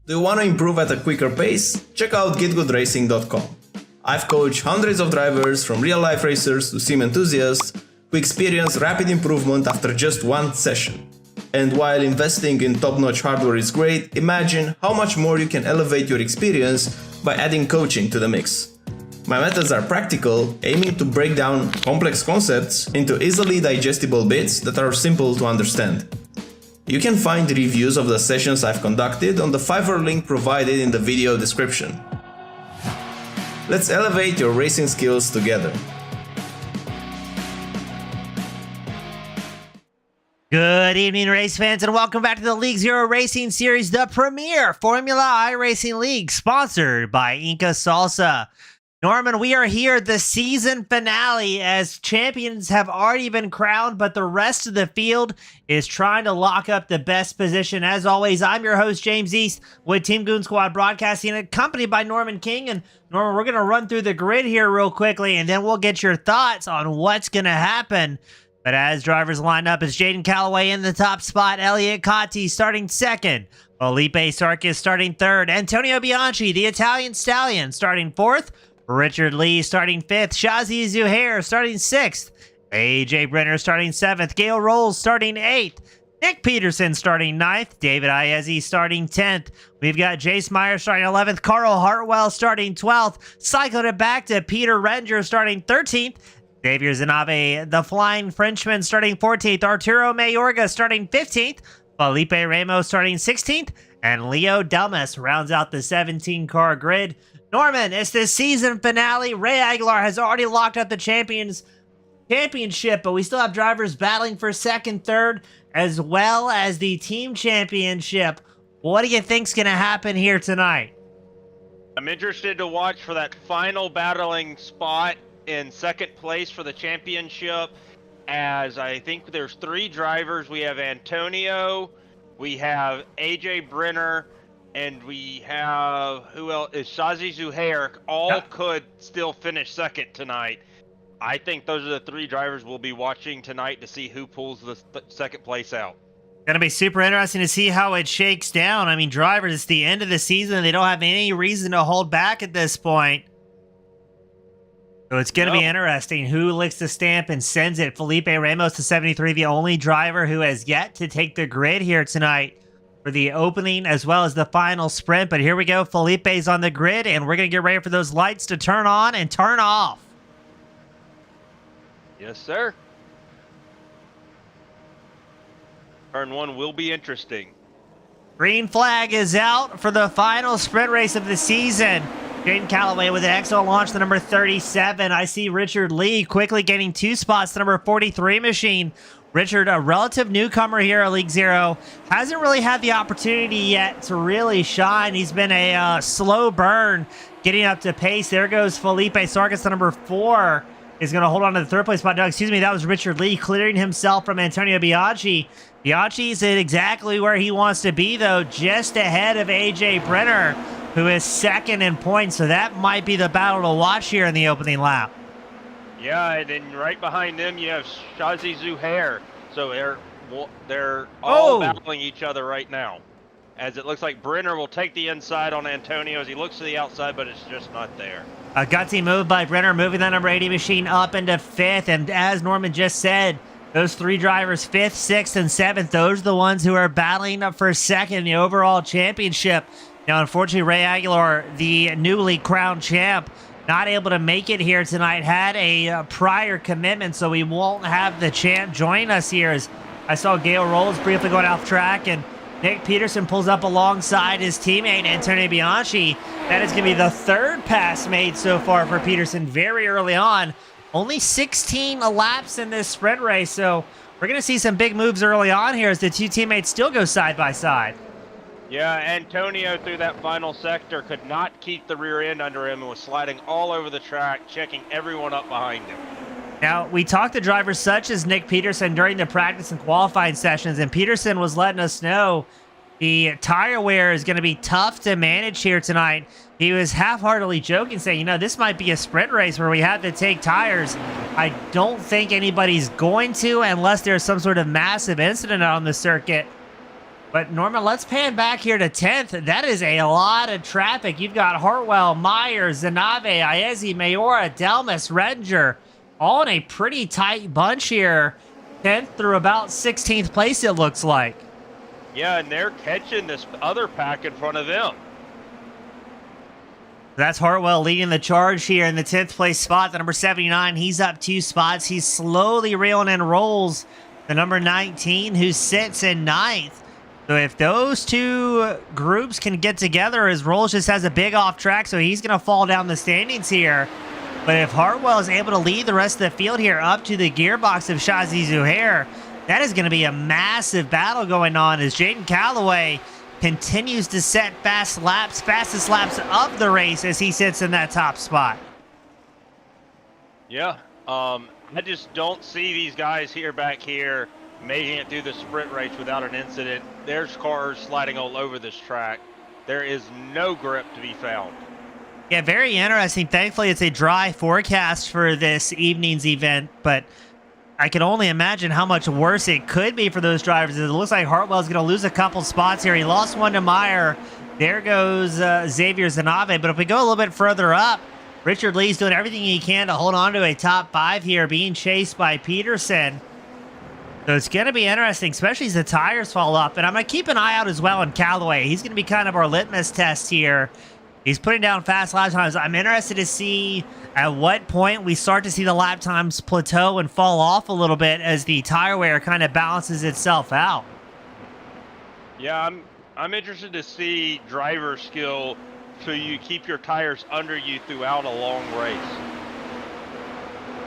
Do you want to improve at a quicker pace? Check out getgoodracing.com. I've coached hundreds of drivers, from real-life racers to sim enthusiasts, who experience rapid improvement after just one session. And while investing in top-notch hardware is great, imagine how much more you can elevate your experience by adding coaching to the mix. My methods are practical, aiming to break down complex concepts into easily digestible bits that are simple to understand. You can find reviews of the sessions I've conducted on the Fiverr link provided in the video description. Let's elevate your racing skills together. Good evening, race fans, and welcome back to the League Zero Racing Series, the premier Formula iRacing League, sponsored by Inca Salsa. Norman, we are here at the season finale as champions have already been crowned, but the rest of the field is trying to lock up the best position. As always, I'm your host, James East, with Team Goon Squad Broadcasting, accompanied by Norman King. And Norman, we're going to run through the grid here real quickly, and then we'll get your thoughts on what's going to happen. But as drivers line up, it's Jaden Calloway in the top spot, Elliot Cotti starting second, Felipe Sarkis starting third, Antonio Bianchi, the Italian Stallion, starting fourth, Richard Lee starting fifth, Shazi Zuhair starting sixth, AJ Brenner starting seventh, Gale Rolls starting eighth, Nick Peterson starting ninth, David Iezzi starting 10th. We've got Jace Meyer starting 11th, Carl Hartwell starting 12th, cycled it back to Peter Renger starting 13th, Xavier Zanabe, the Flying Frenchman, starting 14th, Arturo Mayorga starting 15th, Felipe Ramos starting 16th, and Leo Delmas rounds out the 17-car grid. Norman, it's the season finale. Ray Aguilar has already locked up the championship, but we still have drivers battling for second, third, as well as the team championship. What do you think's going to happen here tonight? I'm interested to watch for that final battling spot in second place for the championship, as I think there's three drivers. We have Antonio, we have AJ Brenner, and we have, who else is Shazi Zuhair, all could still finish second tonight. I think those are the three drivers we'll be watching tonight to see who pulls the second place out. Gonna be super interesting to see how it shakes down. I mean, drivers, it's the end of the season. They don't have any reason to hold back at this point. So it's going to be interesting who licks the stamp and sends it. Felipe Ramos to 73, the only driver who has yet to take the grid here tonight for the opening as well as the final sprint. But here we go. Felipe's on the grid, and we're going to get ready for those lights to turn on and turn off. Yes, sir. Turn one will be interesting. Green flag is out for the final sprint race of the season. Jaden Calloway with an excellent launch to number 37. I see Richard Lee quickly gaining 2 spots to number 43 machine. Richard, a relative newcomer here at League Zero, hasn't really had the opportunity yet to really shine. He's been a slow burn getting up to pace. There goes Felipe Sarkis to number 4. Is going to hold on to the third place spot. No, excuse me, that was Richard Lee clearing himself from Antonio Bianchi. Bianchi's at exactly where he wants to be, though, just ahead of AJ Brenner, who is second in points. So that might be the battle to watch here in the opening lap. Yeah, and then right behind them you have Shazi Zuhair. So they're all battling each other right now, as it looks like Brenner will take the inside on Antonio as he looks to the outside, but it's just not there. A gutsy move by Brenner, moving that number 80 machine up into 5th. And as Norman just said, those three drivers, 5th, 6th, and 7th, those are the ones who are battling up for second in the overall championship. Now, unfortunately, Ray Aguilar, the newly crowned champ, not able to make it here tonight, had a prior commitment, so we won't have the champ join us here. As I saw Gale Rolls briefly going off track, and Nick Peterson pulls up alongside his teammate, Antonio Bianchi. That is going to be the third pass made so far for Peterson very early on. Only 16 laps in this sprint race, so we're going to see some big moves early on here as the two teammates still go side by side. Yeah, Antonio through that final sector could not keep the rear end under him and was sliding all over the track, checking everyone up behind him. Now, we talked to drivers such as Nick Peterson during the practice and qualifying sessions, and Peterson was letting us know the tire wear is going to be tough to manage here tonight. He was half-heartedly joking, saying, you know, this might be a sprint race where we have to take tires. I don't think anybody's going to unless there's some sort of massive incident on the circuit. But Norman, let's pan back here to 10th. That is a lot of traffic. You've got Hartwell, Myers, Zanave, Iezi, Mayora, Delmas, Redinger, all in a pretty tight bunch here. 10th through about 16th place, it looks like. Yeah, and they're catching this other pack in front of them. That's Hartwell leading the charge here in the 10th place spot. The number 79, he's up 2 spots. He's slowly reeling in Rolls, the number 19, who sits in 9th. So if those two groups can get together, as Rolls just has a big off track, so he's going to fall down the standings here. But if Hartwell is able to lead the rest of the field here up to the gearbox of Shazi Zuhair, that is going to be a massive battle going on as Jaden Calloway continues to set fastest laps of the race as he sits in that top spot. Yeah, I just don't see these guys back here making it through the sprint race without an incident. There's cars sliding all over this track. There is no grip to be found. Yeah, very interesting. Thankfully, it's a dry forecast for this evening's event, but I can only imagine how much worse it could be for those drivers. It looks like Hartwell's going to lose a couple spots here. He lost one to Meyer. There goes Xavier Zanave. But if we go a little bit further up, Richard Lee's doing everything he can to hold on to a top 5 here, being chased by Peterson. So it's going to be interesting, especially as the tires fall up. And I'm going to keep an eye out as well on Callaway. He's going to be kind of our litmus test here. He's putting down fast lap times. I'm interested to see at what point we start to see the lap times plateau and fall off a little bit as the tire wear kind of balances itself out. Yeah, I'm interested to see driver skill so you keep your tires under you throughout a long race.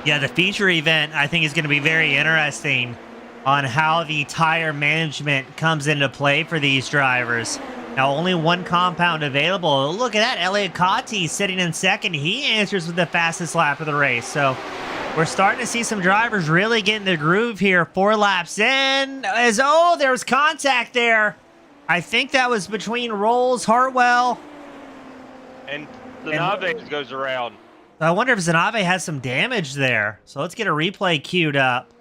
Yeah, the feature event I think is going to be very interesting on how the tire management comes into play for these drivers. Now, only one compound available. Look at that. Elliot Cotti sitting in second. He answers with the fastest lap of the race. So we're starting to see some drivers really get in the groove here. 4 laps in. There's contact there. I think that was between Rolls, Hartwell. And Zanave goes around. I wonder if Zanave has some damage there. So let's get a replay queued up.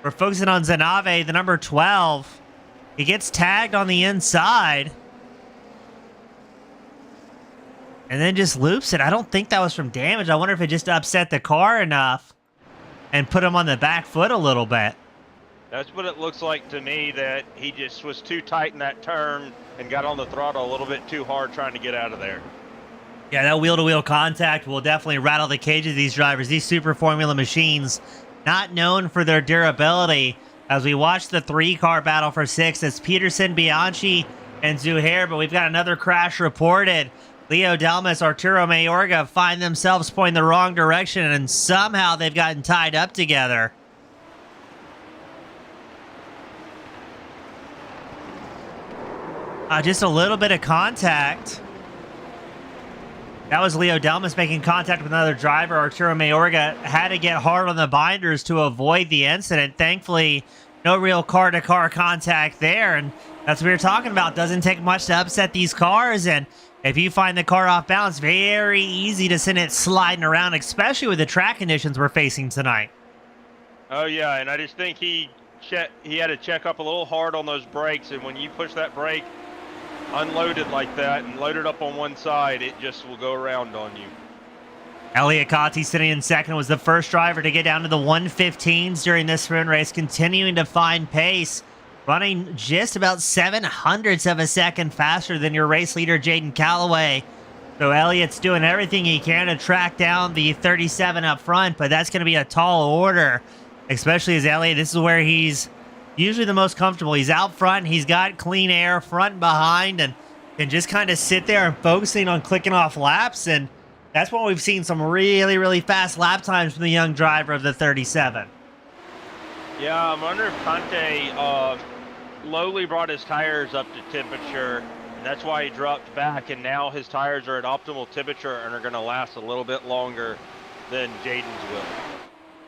We're focusing on Zanave, the number 12. He gets tagged on the inside. And then just loops it. I don't think that was from damage. I wonder if it just upset the car enough and put him on the back foot a little bit. That's what it looks like to me, that he just was too tight in that turn and got on the throttle a little bit too hard trying to get out of there. Yeah, that wheel-to-wheel contact will definitely rattle the cage of these drivers. These Super Formula machines, not known for their durability. As we watch the 3-car battle for 6, it's Peterson, Bianchi, and Zuhair, but we've got another crash reported. Leo Delmas, Arturo Mayorga find themselves pointing the wrong direction, and somehow they've gotten tied up together. Just a little bit of contact. That was Leo Delmas making contact with another driver. Arturo Mayorga had to get hard on the binders to avoid the incident. Thankfully, no real car-to-car contact there, and that's what we were talking about. Doesn't take much to upset these cars, and if you find the car off balance, very easy to send it sliding around, especially with the track conditions we're facing tonight. Oh yeah, and I just think he had to check up a little hard on those brakes, and when you push that brake unloaded like that and loaded up on one side, it just will go around on you. Elliot Cotti sitting in second was the first driver to get down to the 115s during this sprint race, continuing to find pace, running just about 0.07 of a second faster than your race leader, Jaden Calloway. So Elliot's doing everything he can to track down the 37 up front, but that's going to be a tall order, especially as Elliot, this is where he's usually the most comfortable. He's out front, he's got clean air front and behind, and can just kind of sit there and focusing on clicking off laps, and that's when we've seen some really, really fast lap times from the young driver of the 37. Yeah, I wonder if Conte slowly brought his tires up to temperature, and that's why he dropped back, and now his tires are at optimal temperature and are going to last a little bit longer than Jaden's will.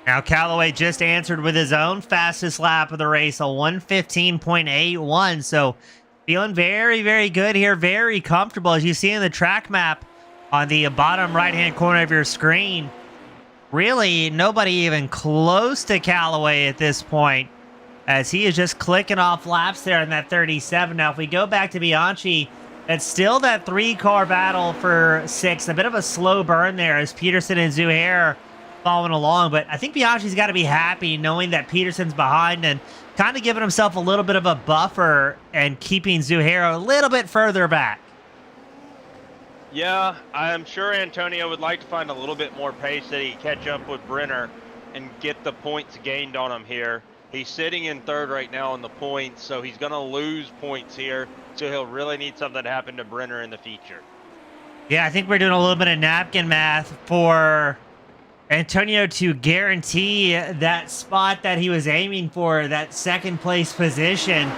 Now Callaway just answered with his own fastest lap of the race, a 1:15.81. So feeling very, very good here, very comfortable. As you see in the track map on the bottom right-hand corner of your screen, really nobody even close to Callaway at this point. as he is just clicking off laps there in that 37. Now, if we go back to Bianchi, it's still that 3-car battle for 6th. A bit of a slow burn there as Peterson and Zuhair following along. But I think Bianchi's got to be happy knowing that Peterson's behind and kind of giving himself a little bit of a buffer and keeping Zuhair a little bit further back. Yeah, I'm sure Antonio would like to find a little bit more pace that he catch up with Brenner and get the points gained on him here. He's sitting in 3rd right now on the points, so he's going to lose points here. So he'll really need something to happen to Brenner in the future. Yeah, I think we're doing a little bit of napkin math for Antonio to guarantee that spot that he was aiming for, that 2nd place position.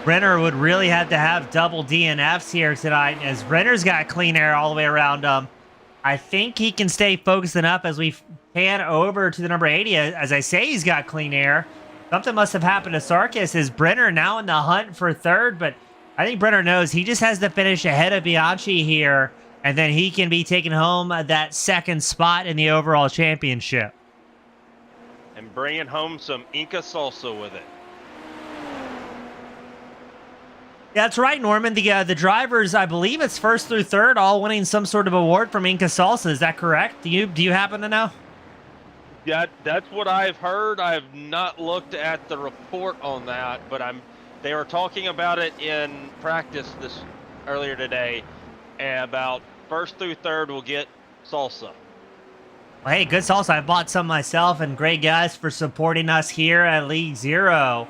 Brenner would really have to have double DNFs here tonight, as Brenner's got clean air all the way around him. I think he can stay focused enough as we pan over to the number 80. As I say, he's got clean air. Something must have happened to Sarkis. Is Brenner now in the hunt for 3rd? But I think Brenner knows he just has to finish ahead of Bianchi here, and then he can be taking home that 2nd spot in the overall championship. And bringing home some Inca salsa with it. That's right, Norman. The drivers, I believe it's 1st through 3rd, all winning some sort of award from Inca Salsa. Is that correct? Do you happen to know? Yeah, that's what I've heard. I have not looked at the report on that, but they were talking about it in practice earlier today, and about 1st through 3rd will get salsa. Well, hey, good salsa. I bought some myself, and great guys for supporting us here at League Zero.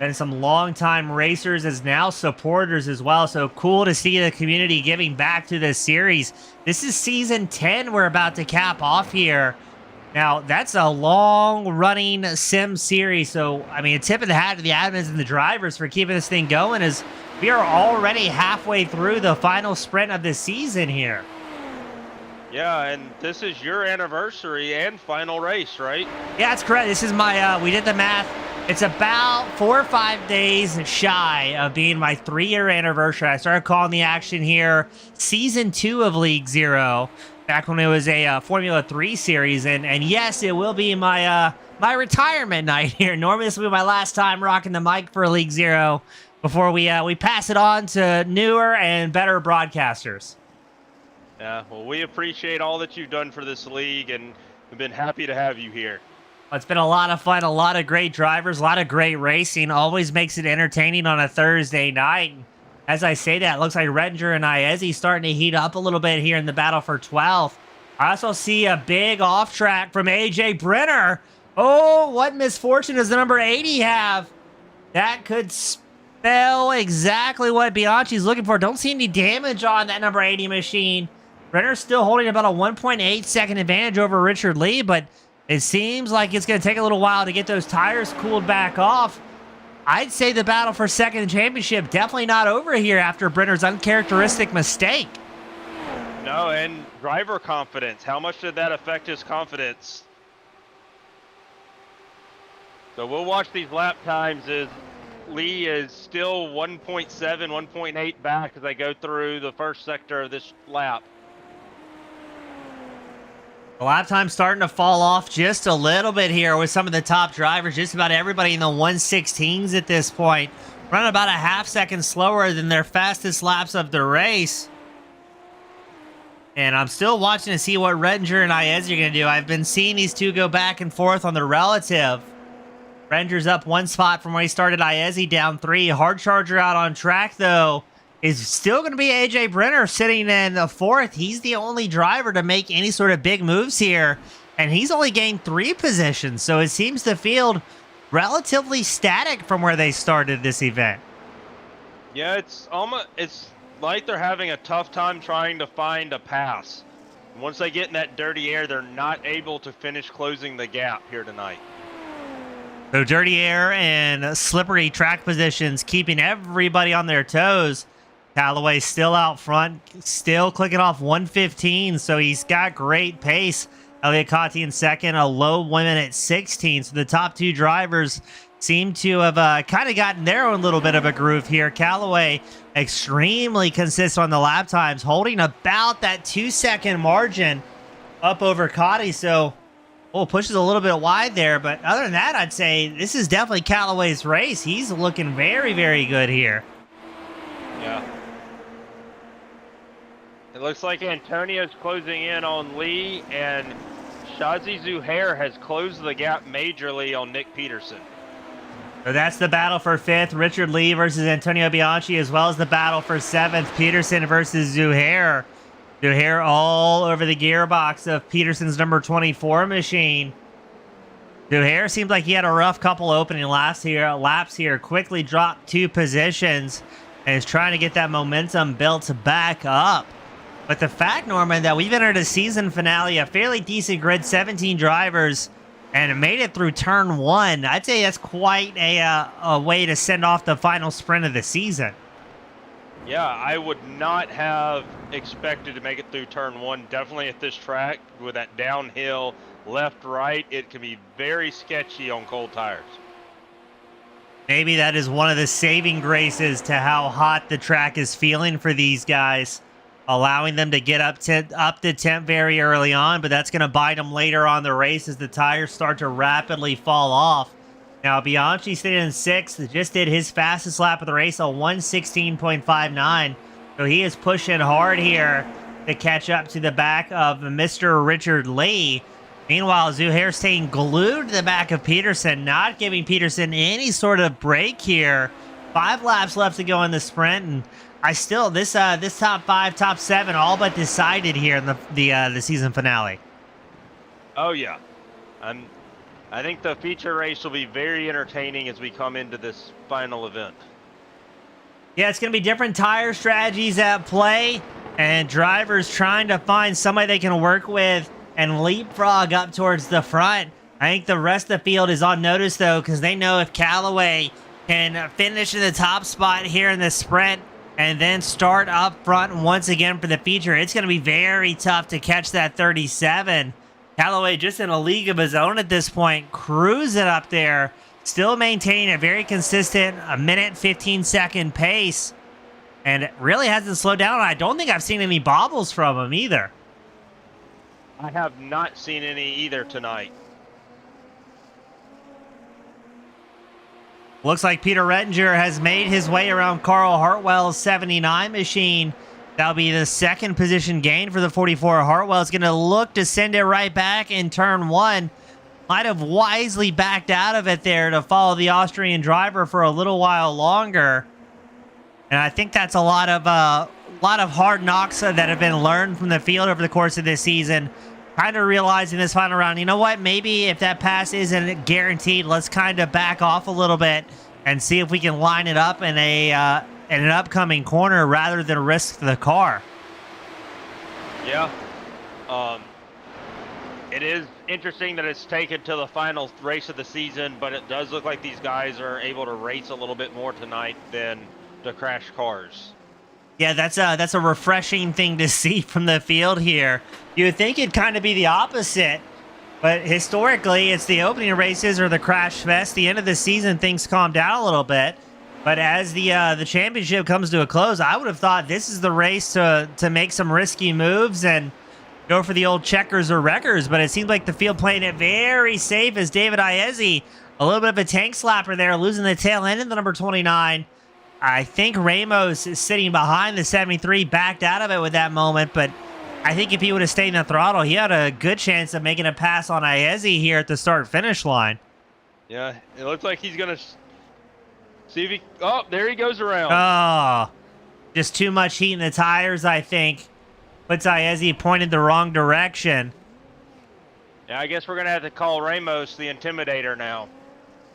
And some longtime racers as now supporters as well. So cool to see the community giving back to this series. This is season 10 we're about to cap off here. Now, that's a long-running sim series. So, I mean, a tip of the hat to the admins and the drivers for keeping this thing going, as we are already halfway through the final sprint of the season here. Yeah, and this is your anniversary and final race, right? Yeah, that's correct. This is my, we did the math. It's about 4 or 5 days shy of being my 3-year anniversary. I started calling the action here season 2 of League Zero, back when it was a Formula 3 series. And yes, it will be my my retirement night here. Normally, this will be my last time rocking the mic for League Zero before we pass it on to newer and better broadcasters. Yeah, well, we appreciate all that you've done for this league, and we've been happy to have you here. It's been a lot of fun, a lot of great drivers, a lot of great racing. Always makes it entertaining on a Thursday night. As I say that, it looks like Redinger and Iezzi starting to heat up a little bit here in the battle for 12th. I also see a big off track from AJ Brenner. Oh, what misfortune does the number 80 have? That could spell exactly what Bianchi's looking for. Don't see any damage on that number 80 machine. Brenner's still holding about a 1.8 second advantage over Richard Lee, but it seems like it's going to take a little while to get those tires cooled back off. I'd say the battle for 2nd championship definitely not over here after Brenner's uncharacteristic mistake. No, and driver confidence. How much did that affect his confidence? So we'll watch these lap times as Lee is still 1.7, 1.8 back as I go through the first sector of this lap. The lap time starting to fall off just a little bit here with some of the top drivers. Just about everybody in the 116s at this point. Running about a half second slower than their fastest laps of the race. And I'm still watching to see what Redinger and Iezzi are going to do. I've been seeing these two go back and forth on the relative. Redinger's up 1 spot from where he started. Iezzi down 3. Hard Charger out on track, though, is still going to be AJ Brenner sitting in the 4th. He's the only driver to make any sort of big moves here, and he's only gained 3 positions, so it seems the field relatively static from where they started this event. Yeah, it's like they're having a tough time trying to find a pass. Once they get in that dirty air, they're not able to finish closing the gap here tonight. So dirty air and slippery track positions keeping everybody on their toes. Callaway still out front, still clicking off 115, so he's got great pace. Elliott Cotti in 2nd, a low 1 minute 16. So the top 2 drivers seem to have kind of gotten their own little bit of a groove here. Callaway extremely consistent on the lap times, holding about that 2 second margin up over Cotti. So Oh, pushes a little bit wide there, but other than that, I'd say this is definitely Callaway's race. He's looking very, very good here. Yeah. It looks like Antonio's closing in on Lee, and Shazi Zuhair has closed the gap majorly on Nick Peterson. So that's the battle for 5th. Richard Lee versus Antonio Bianchi, as well as the battle for 7th. Peterson versus Zuhair. Zuhair all over the gearbox of Peterson's number 24 machine. Zuhair seems like he had a rough couple opening laps here. Quickly dropped 2 positions and is trying to get that momentum built back up. But the fact, Norman, that we've entered a season finale, a fairly decent grid, 17 drivers, and made it through turn 1, I'd say that's quite a way to send off the final sprint of the season. Yeah, I would not have expected to make it through turn 1. Definitely at this track with that downhill left, right, it can be very sketchy on cold tires. Maybe that is one of the saving graces to how hot the track is feeling for these guys, allowing them to get up the temp very early on, but that's going to bite them later on the race as the tires start to rapidly fall off. Now, Bianchi stayed in 6th, just did his fastest lap of the race, a 1:16.59. So he is pushing hard here to catch up to the back of Mr. Richard Lee. Meanwhile, Zuhair staying glued to the back of Peterson, not giving Peterson any sort of break here. 5 laps left to go in the sprint, and this top 5, top 7, all but decided here in the season finale. Oh yeah, I think the feature race will be very entertaining as we come into this final event. Yeah, it's going to be different tire strategies at play, and drivers trying to find somebody they can work with and leapfrog up towards the front. I think the rest of the field is on notice, though, because they know if Callaway can finish in the top spot here in the sprint and then start up front once again for the feature, it's going to be very tough to catch that 37. Callaway just in a league of his own at this point, cruising up there, still maintaining a very consistent 1:15 15-second pace, and it really hasn't slowed down. I don't think I've seen any bobbles from him either. I have not seen any either tonight. Looks like Peter Rettinger has made his way around Carl Hartwell's 79 machine. That'll be the 2nd position gain for the 44. Hartwell is going to look to send it right back in turn 1. Might have wisely backed out of it there to follow the Austrian driver for a little while longer. And I think that's a lot of hard knocks that have been learned from the field over the course of this season. Kind of realizing this final round, you know what, maybe if that pass isn't guaranteed, let's kind of back off a little bit and see if we can line it up in an upcoming corner rather than risk the car. Yeah. It is interesting that it's taken to the final race of the season, but it does look like these guys are able to race a little bit more tonight than the crash cars. Yeah, that's a refreshing thing to see from the field here. You would think it'd kind of be the opposite, but historically, it's the opening races or the crash fest. The end of the season, things calm down a little bit. But as the championship comes to a close, I would have thought this is the race to make some risky moves and go for the old checkers or wreckers. But it seems like the field playing it very safe as David Iezzi, a little bit of a tank slapper there, losing the tail end of the number 29. I think Ramos is sitting behind the 73, backed out of it with that moment, but I think if he would have stayed in the throttle, he had a good chance of making a pass on Iezzi here at the start-finish line. Yeah, it looks like he's going to see if he... Oh, there he goes around. Oh, just too much heat in the tires, I think. Puts Iezzi pointed the wrong direction. Yeah, I guess we're going to have to call Ramos the Intimidator now.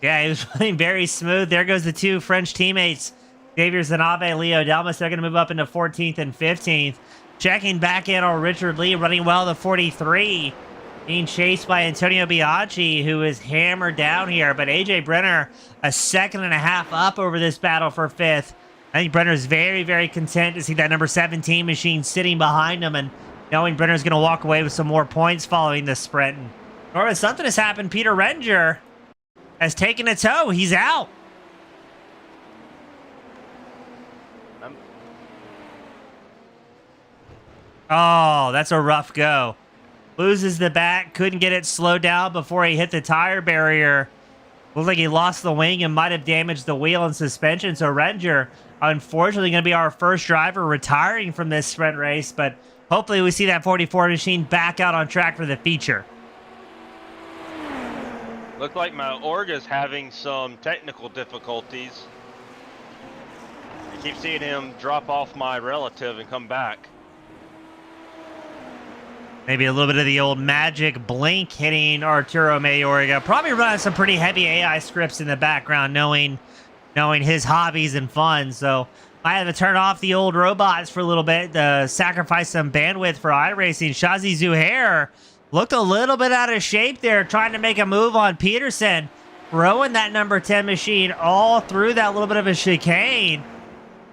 Yeah, he was running very smooth. There goes the 2 French teammates, Xavier Zanabe, Leo Delmas. They're going to move up into 14th and 15th. Checking back in on Richard Lee, running well the 43. Being chased by Antonio Bianchi, who is hammered down here. But AJ Brenner, a 2.5 up over this battle for 5th. I think Brenner's very, very content to see that number 17 machine sitting behind him and knowing Brenner's going to walk away with some more points following this sprint. And Norman, something has happened. Peter Rettinger has taken a tow. He's out. Oh, that's a rough go. loses the back, couldn't get it slowed down before he hit the tire barrier. Looks like he lost the wing and might have damaged the wheel and suspension. So Renger, unfortunately, going to be our first driver retiring from this sprint race, but hopefully we see that 44 machine back out on track for the feature. Looks like my Orga's having some technical difficulties. I keep seeing him drop off my relative and come back. Maybe a little bit of the old magic blink hitting Arturo Mayorga. Probably running some pretty heavy AI scripts in the background, knowing his hobbies and fun. So I had to turn off the old robots for a little bit to sacrifice some bandwidth for iRacing. Shazi Zuhair looked a little bit out of shape there, trying to make a move on Peterson, throwing that number 10 machine all through that little bit of a chicane.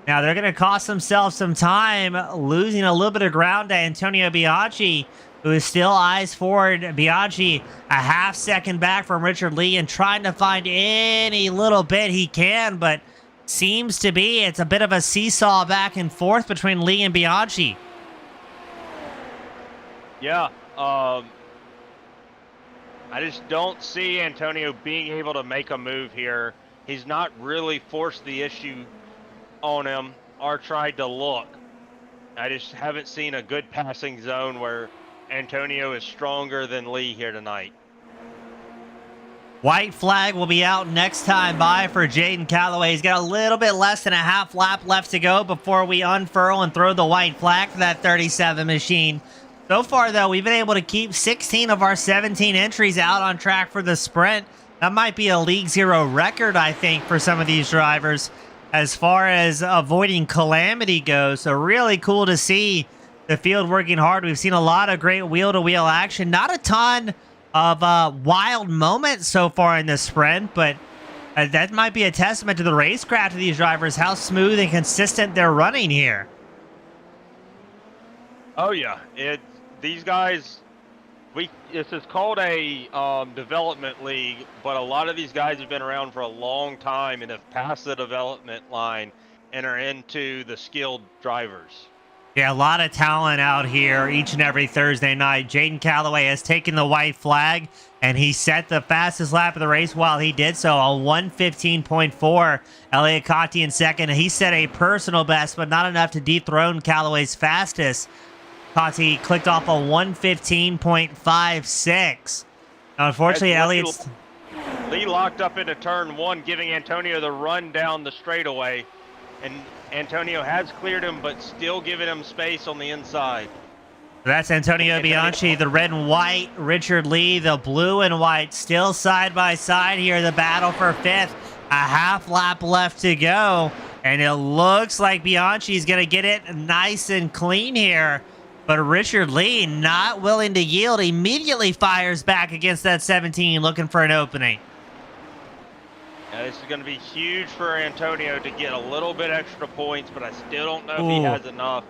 Now they're going to cost themselves some time, losing a little bit of ground to Antonio Bianchi, who is still eyes forward. Bianchi a half second back from Richard Lee and trying to find any little bit he can, but seems to be it's a bit of a seesaw back and forth between Lee and Bianchi. Yeah, I just don't see Antonio being able to make a move here. He's not really forced the issue on him or tried to look. I just haven't seen a good passing zone where Antonio is stronger than Lee here tonight. White flag will be out next time by for Jaden Calloway. He's got a little bit less than a half lap left to go before we unfurl and throw the white flag for that 37 machine. So far, though, we've been able to keep 16 of our 17 entries out on track for the sprint. That might be a League Zero record, I think, for some of these drivers as far as avoiding calamity goes. So really cool to see the field working hard. We've seen a lot of great wheel-to-wheel action. Not a ton of wild moments so far in the sprint, but that might be a testament to the racecraft of these drivers, how smooth and consistent they're running here. Oh yeah, these guys, this is called a development league, but a lot of these guys have been around for a long time and have passed the development line and are into the skilled drivers. Yeah, a lot of talent out here each and every Thursday night. Jaden Calloway has taken the white flag, and he set the fastest lap of the race while he did so, a 1:15.4. Elliot Conti in second. He set a personal best, but not enough to dethrone Calloway's fastest. Conti clicked off a 1:15.56. Now, unfortunately, Elliot's... Lee locked up into turn one, giving Antonio the run down the straightaway, and Antonio has cleared him, but still giving him space on the inside. That's Antonio Bianchi, the red and white. Richard Lee, the blue and white, still side by side here. The battle for fifth. A half lap left to go, and it looks like Bianchi's going to get it nice and clean here. But Richard Lee, not willing to yield, immediately fires back against that 17, looking for an opening. Now, this is going to be huge for Antonio to get a little bit extra points, but I still don't know if he has enough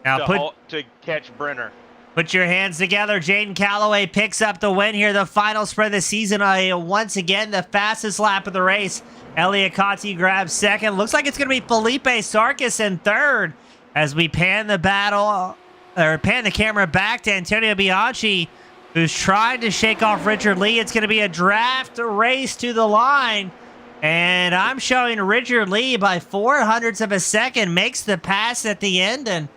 now to catch Brenner. Put your hands together. Jaden Calloway picks up the win here. The final sprint of the season. Once again, the fastest lap of the race. Elliot Conti grabs second. Looks like it's going to be Felipe Sarkis in third as we pan the camera back to Antonio Bianchi, who's trying to shake off Richard Lee. It's going to be a draft race to the line. And I'm showing Richard Lee by 0.04 of a second makes the pass at the end and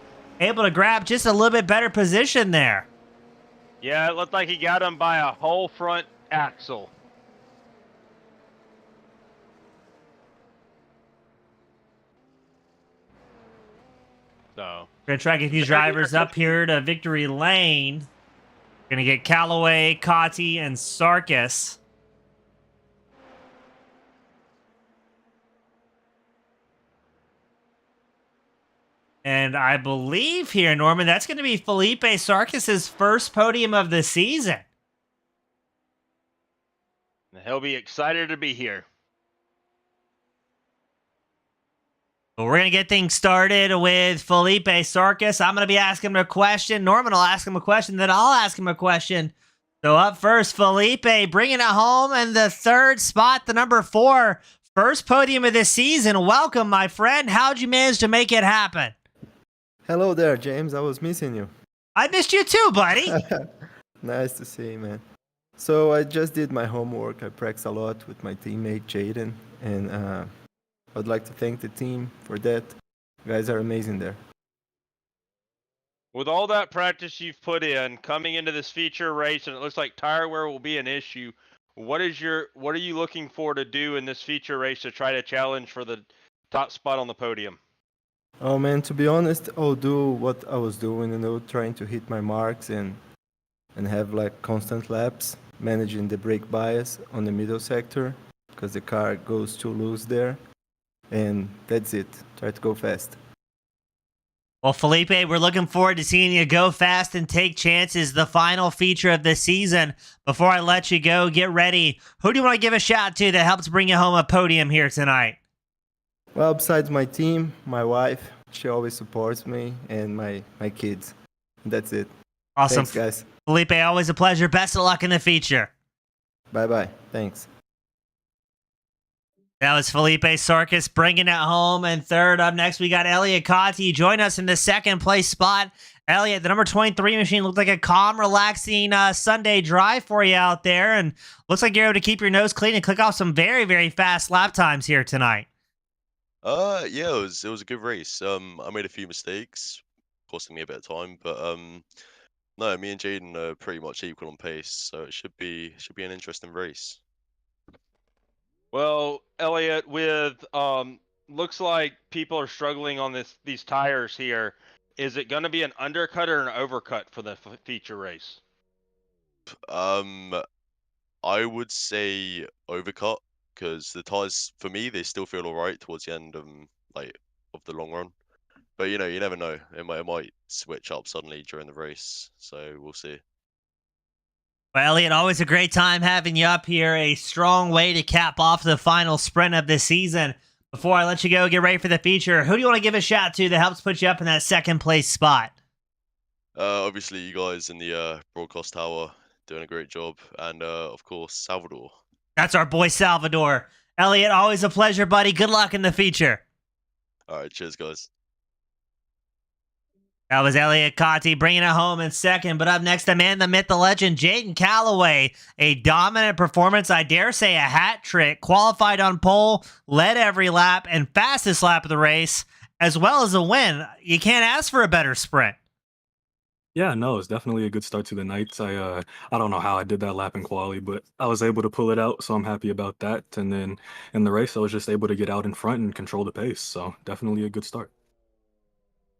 able to grab just a little bit better position there. Yeah, it looked like he got him by a whole front axle. So we're going to try to get these drivers up here to victory lane. Going to get Calloway, Conti, and Sarkis. And I believe here, Norman, that's going to be Felipe Sarkis' first podium of the season. He'll be excited to be here. We're going to get things started with Felipe Sarkis. I'm going to be asking him a question. Norman will ask him a question, then I'll ask him a question. So up first, Felipe bringing it home in the third spot, the number 4. First podium of this season. Welcome, my friend. How'd you manage to make it happen? Hello there, James. I was missing you. I missed you too, buddy. Nice to see you, man. So I just did my homework. I practiced a lot with my teammate Jaden, and I'd like to thank the team for that. You guys are amazing there. With all that practice you've put in coming into this feature race, and it looks like tire wear will be an issue. What are you looking for to do in this feature race to try to challenge for the top spot on the podium? Oh man, to be honest, I'll do what I was doing, trying to hit my marks and have like constant laps, managing the brake bias on the middle sector because the car goes too loose there. And that's it. Try to go fast. Well, Felipe, we're looking forward to seeing you go fast and take chances. The final feature of the season. Before I let you go, get ready. Who do you want to give a shout to that helps bring you home a podium here tonight? Well, besides my team, my wife, she always supports me, and my kids. That's it. Awesome. Thanks, guys. Felipe, always a pleasure. Best of luck in the feature. Bye-bye. Thanks. That was Felipe Sarkis bringing it home. And third up next, we got Elliot Cotti. Join us in the second place spot. Elliot, the number 23 machine looked like a calm, relaxing Sunday drive for you out there. And looks like you're able to keep your nose clean and click off some very, very fast lap times here tonight. Yeah, it was a good race. I made a few mistakes, costing me a bit of time, but no, me and Jaden are pretty much equal on pace, so it should be an interesting race. Well, Elliot, with looks like people are struggling on these tires here. Is it going to be an undercut or an overcut for the feature race? I would say overcut because the tires for me they still feel alright towards the end like of the long run. But you never know. It might switch up suddenly during the race, so we'll see. Well, Elliot, always a great time having you up here. A strong way to cap off the final sprint of the season. Before I let you go, get ready for the feature. Who do you want to give a shout to that helps put you up in that second place spot? Obviously, you guys in the broadcast tower doing a great job, and of course, Salvador. That's our boy Salvador. Elliot, always a pleasure, buddy. Good luck in the feature. All right, cheers, guys. That was Elliot Cotti bringing it home in second. But up next, the man, the myth, the legend, Jaden Calloway. A dominant performance, I dare say a hat trick. Qualified on pole, led every lap, and fastest lap of the race, as well as a win. You can't ask for a better sprint. Yeah, no, it's definitely a good start to the night. I don't know how I did that lap in quali, but I was able to pull it out, so I'm happy about that. And then in the race, I was just able to get out in front and control the pace. So definitely a good start.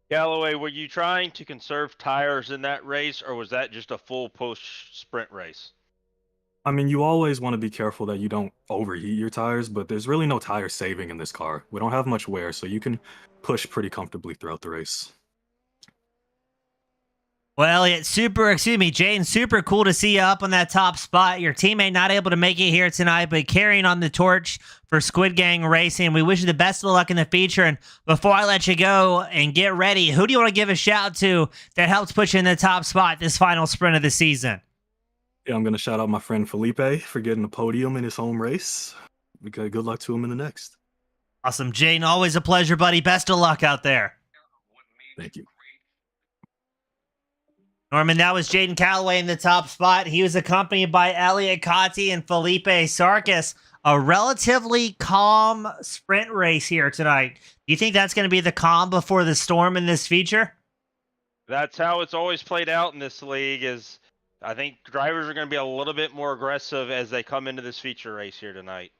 Galloway, were you trying to conserve tires in that race, or was that just a full push sprint race? I mean, you always want to be careful that you don't overheat your tires, but there's really no tire saving in this car. We don't have much wear, so you can push pretty comfortably throughout the race. Well, Elliot, Jaden, super cool to see you up on that top spot. Your teammate not able to make it here tonight, but carrying on the torch for Squid Gang Racing. We wish you the best of luck in the feature. And before I let you go and get ready, who do you want to give a shout to that helps put you in the top spot this final sprint of the season? Yeah, I'm going to shout out my friend Felipe for getting a podium in his home race. Okay, good luck to him in the next. Awesome, Jaden. Always a pleasure, buddy. Best of luck out there. Thank you. Norman, that was Jaden Calloway in the top spot. He was accompanied by Elliot Cotti and Felipe Sarkis. A relatively calm sprint race here tonight. Do you think that's going to be the calm before the storm in this feature? That's how it's always played out in this league. Is I think drivers are going to be a little bit more aggressive as they come into this feature race here tonight.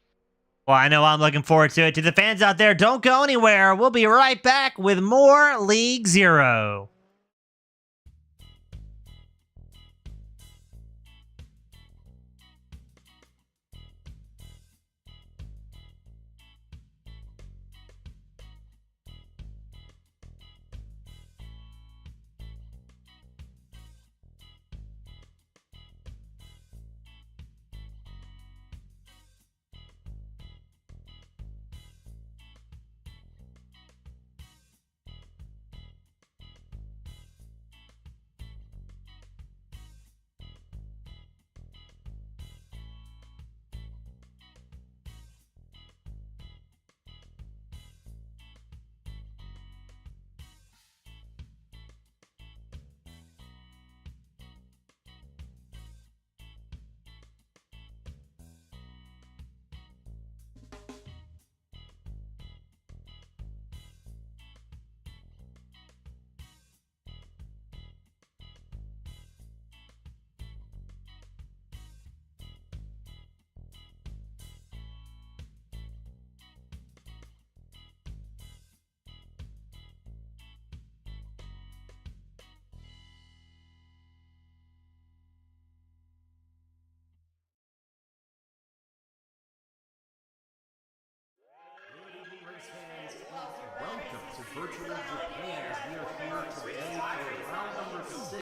Well, I know I'm looking forward to it. To the fans out there, don't go anywhere. We'll be right back with more League Zero.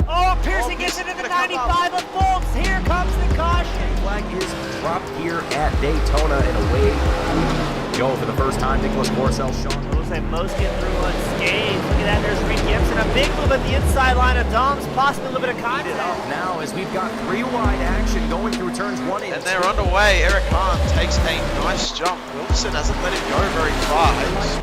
Oh, Pearson gets into the 95 of Folks. Here comes the caution. Flag is dropped here at Daytona, and away we go for the first time. Nicholas Morcel, Sean. Looks like most get through unscathed. Look at that, there's Reed Gibson. A big move at the inside line of Dom's, possibly a little bit of contact. Up now as we've got 3-wide action going through turns 1 and 2. And they're underway. Eric Hahn takes a nice jump. Wilson hasn't let him go very far.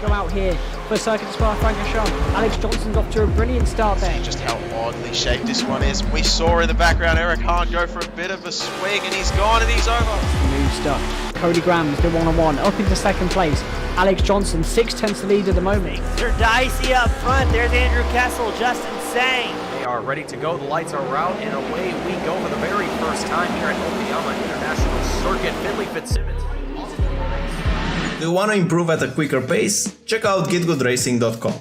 Go out here for Circuit Spa Francorchamps. Alex Johnson's off to a brilliant start there. Just how oddly shaped this one is. We saw in the background Eric Hahn go for a bit of a swing, and he's gone and he's over. Smooth stuff. Cody Graham's the one-on-one up into second place. Alex Johnson 6/10 lead at the moment. They're dicey up front. There's Andrew Kessel, Justin Sang. They are ready to go. The lights are out, and away we go for the very first time here at Okayama International Circuit. Finley Fitzsimmons. Do you want to improve at a quicker pace? Check out getgoodracing.com.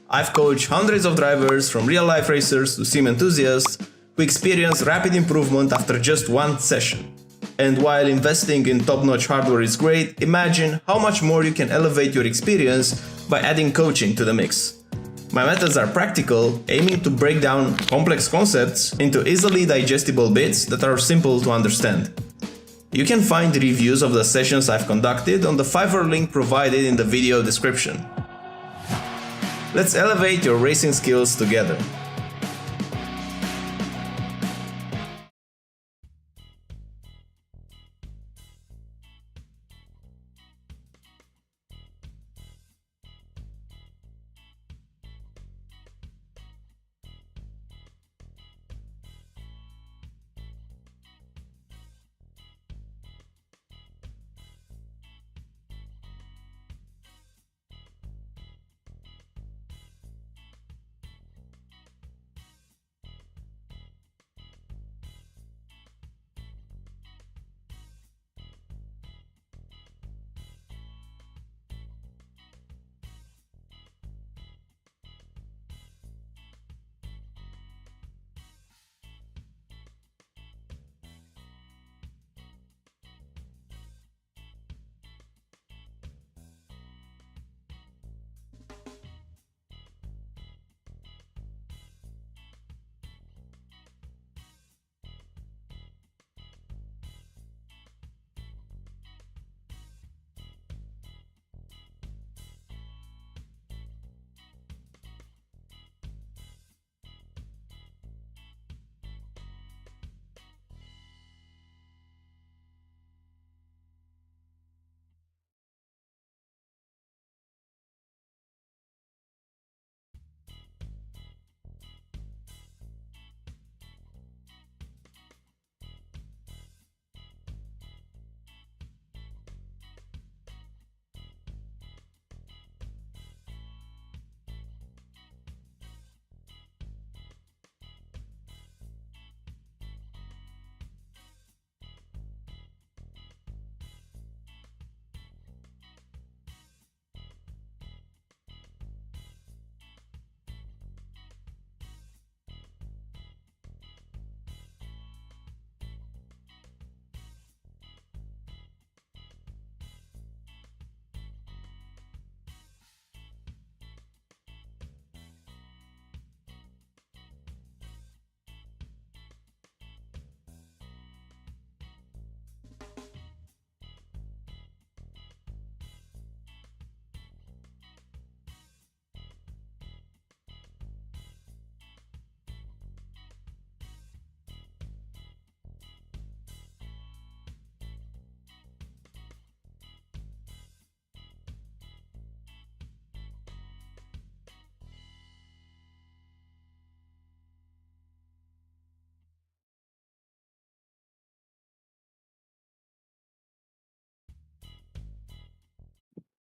I've coached hundreds of drivers from real-life racers to sim enthusiasts who experience rapid improvement after just one session. And while investing in top-notch hardware is great, imagine how much more you can elevate your experience by adding coaching to the mix. My methods are practical, aiming to break down complex concepts into easily digestible bits that are simple to understand. You can find reviews of the sessions I've conducted on the Fiverr link provided in the video description. Let's elevate your racing skills together.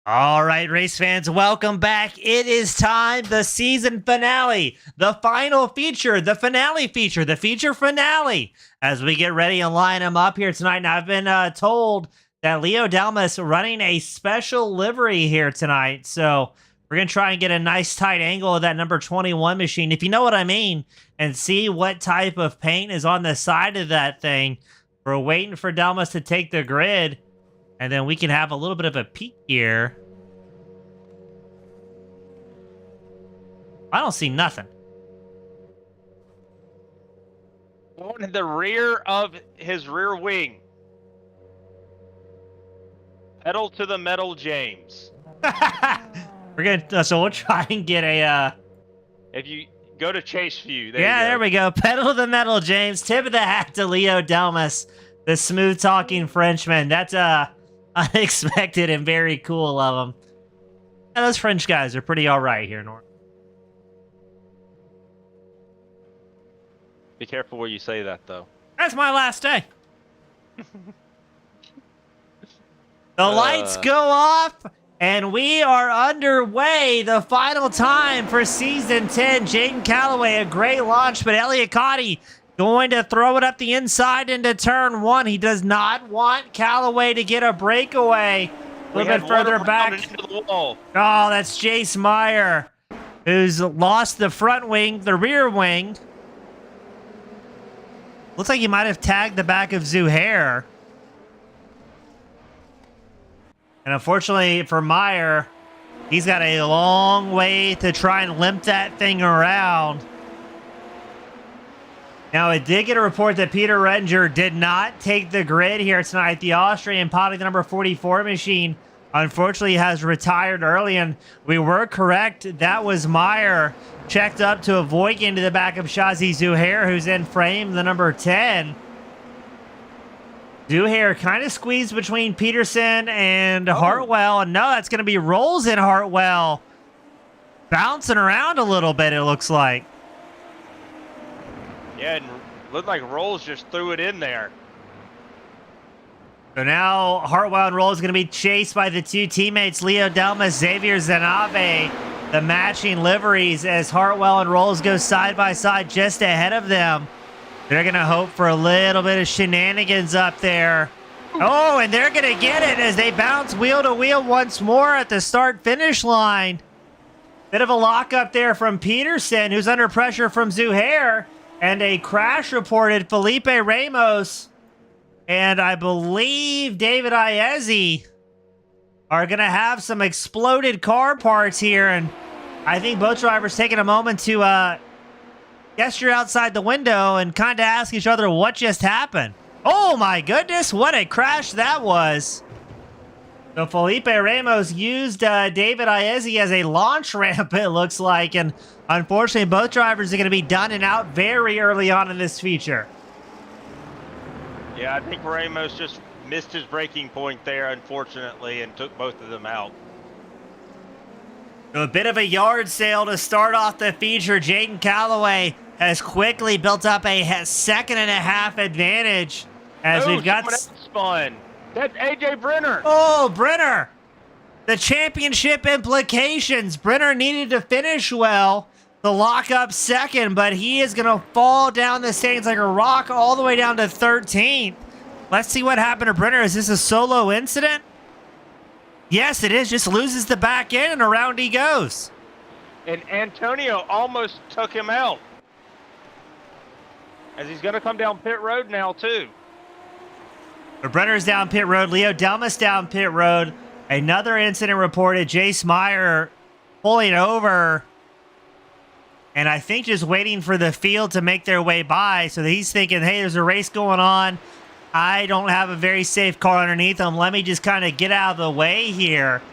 All right, race fans, welcome back. It is time, the season finale, the final feature, the finale feature, the feature finale, as we get ready and line them up here tonight. Now, I've been told that Leo Dalmas running a special livery here tonight, so we're going to try and get a nice tight angle of that number 21 machine, if you know what I mean, and see what type of paint is on the side of that thing. We're waiting for Dalmas to take the grid, and then we can have a little bit of a peek here I don't see nothing. On the rear of his rear wing. Pedal to the metal, James. We're gonna so we'll try and get a If you go to chase view, there we go. Pedal to the metal, James. Tip of the hat to Leo Delmas, the smooth talking Frenchman. That's unexpected and very cool of him. And those French guys are pretty all right here, Norm. Be careful where you say that, though. That's my last day. The lights go off, and we are underway. The final time for Season 10. Jaden Calloway, a great launch, but Elliot Cotty going to throw it up the inside into turn 1. He does not want Calloway to get a breakaway. A little bit further back. Into the wall. Oh, that's Jace Meyer, who's lost the front wing, the rear wing. Looks like he might have tagged the back of Zuhair. And unfortunately for Meyer, he's got a long way to try and limp that thing around. Now, it did get a report that Peter Redinger did not take the grid here tonight. The Austrian piloting the number 44 machine, unfortunately, has retired early, and we were correct. That was Meyer checked up to avoid into the back of Shazi Zuhair, who's in frame, the number 10. Zuhair kind of squeezed between Peterson and Hartwell, and no, that's going to be Rolls in Hartwell. Bouncing around a little bit, it looks like. Yeah, and looked like Rolls just threw it in there. So now Hartwell and Rolls is going to be chased by the two teammates, Leo Delmas, Xavier Zanabe, the matching liveries as Hartwell and Rolls go side by side just ahead of them. They're going to hope for a little bit of shenanigans up there. Oh, and they're going to get it as they bounce wheel to wheel once more at the start-finish line. Bit of a lockup there from Peterson, who's under pressure from Zuhair, and a crash reported Felipe Ramos and I believe David Iezzi are going to have some exploded car parts here, and I think both drivers taking a moment to gesture outside the window and kind of ask each other what just happened. Oh my goodness, what a crash that was. So Felipe Ramos used David Iezzi as a launch ramp, it looks like, and unfortunately both drivers are going to be done and out very early on in this feature. Yeah, I think Ramos just missed his braking point there, unfortunately, and took both of them out. So a bit of a yard sale to start off the feature. Jaden Calloway has quickly built up a second-and-a-half advantage as we've got... Spun. That's AJ Brenner. Oh, Brenner. The championship implications. Brenner needed to finish well to lock up second, but he is going to fall down the standings like a rock all the way down to 13th. Let's see what happened to Brenner. Is this a solo incident? Yes, it is. Just loses the back end and around he goes. And Antonio almost took him out. As he's going to come down pit road now, too. But Brenner's down pit road. Leo Delmas down pit road. Another incident reported. Jace Meyer pulling over. And I think just waiting for the field to make their way by. So he's thinking, hey, there's a race going on. I don't have a very safe car underneath him. Let me just kind of get out of the way here.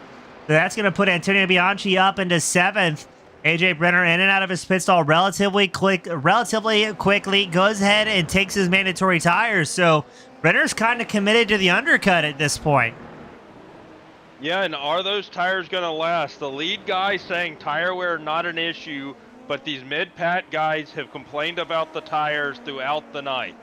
So that's going to put Antonio Bianchi up into 7th. AJ Brenner in and out of his pit stall relatively quickly. Goes ahead and takes his mandatory tires. So Brenner's kind of committed to the undercut at this point. Yeah, and are those tires going to last? The lead guy saying tire wear not an issue, but these mid-pat guys have complained about the tires throughout the night.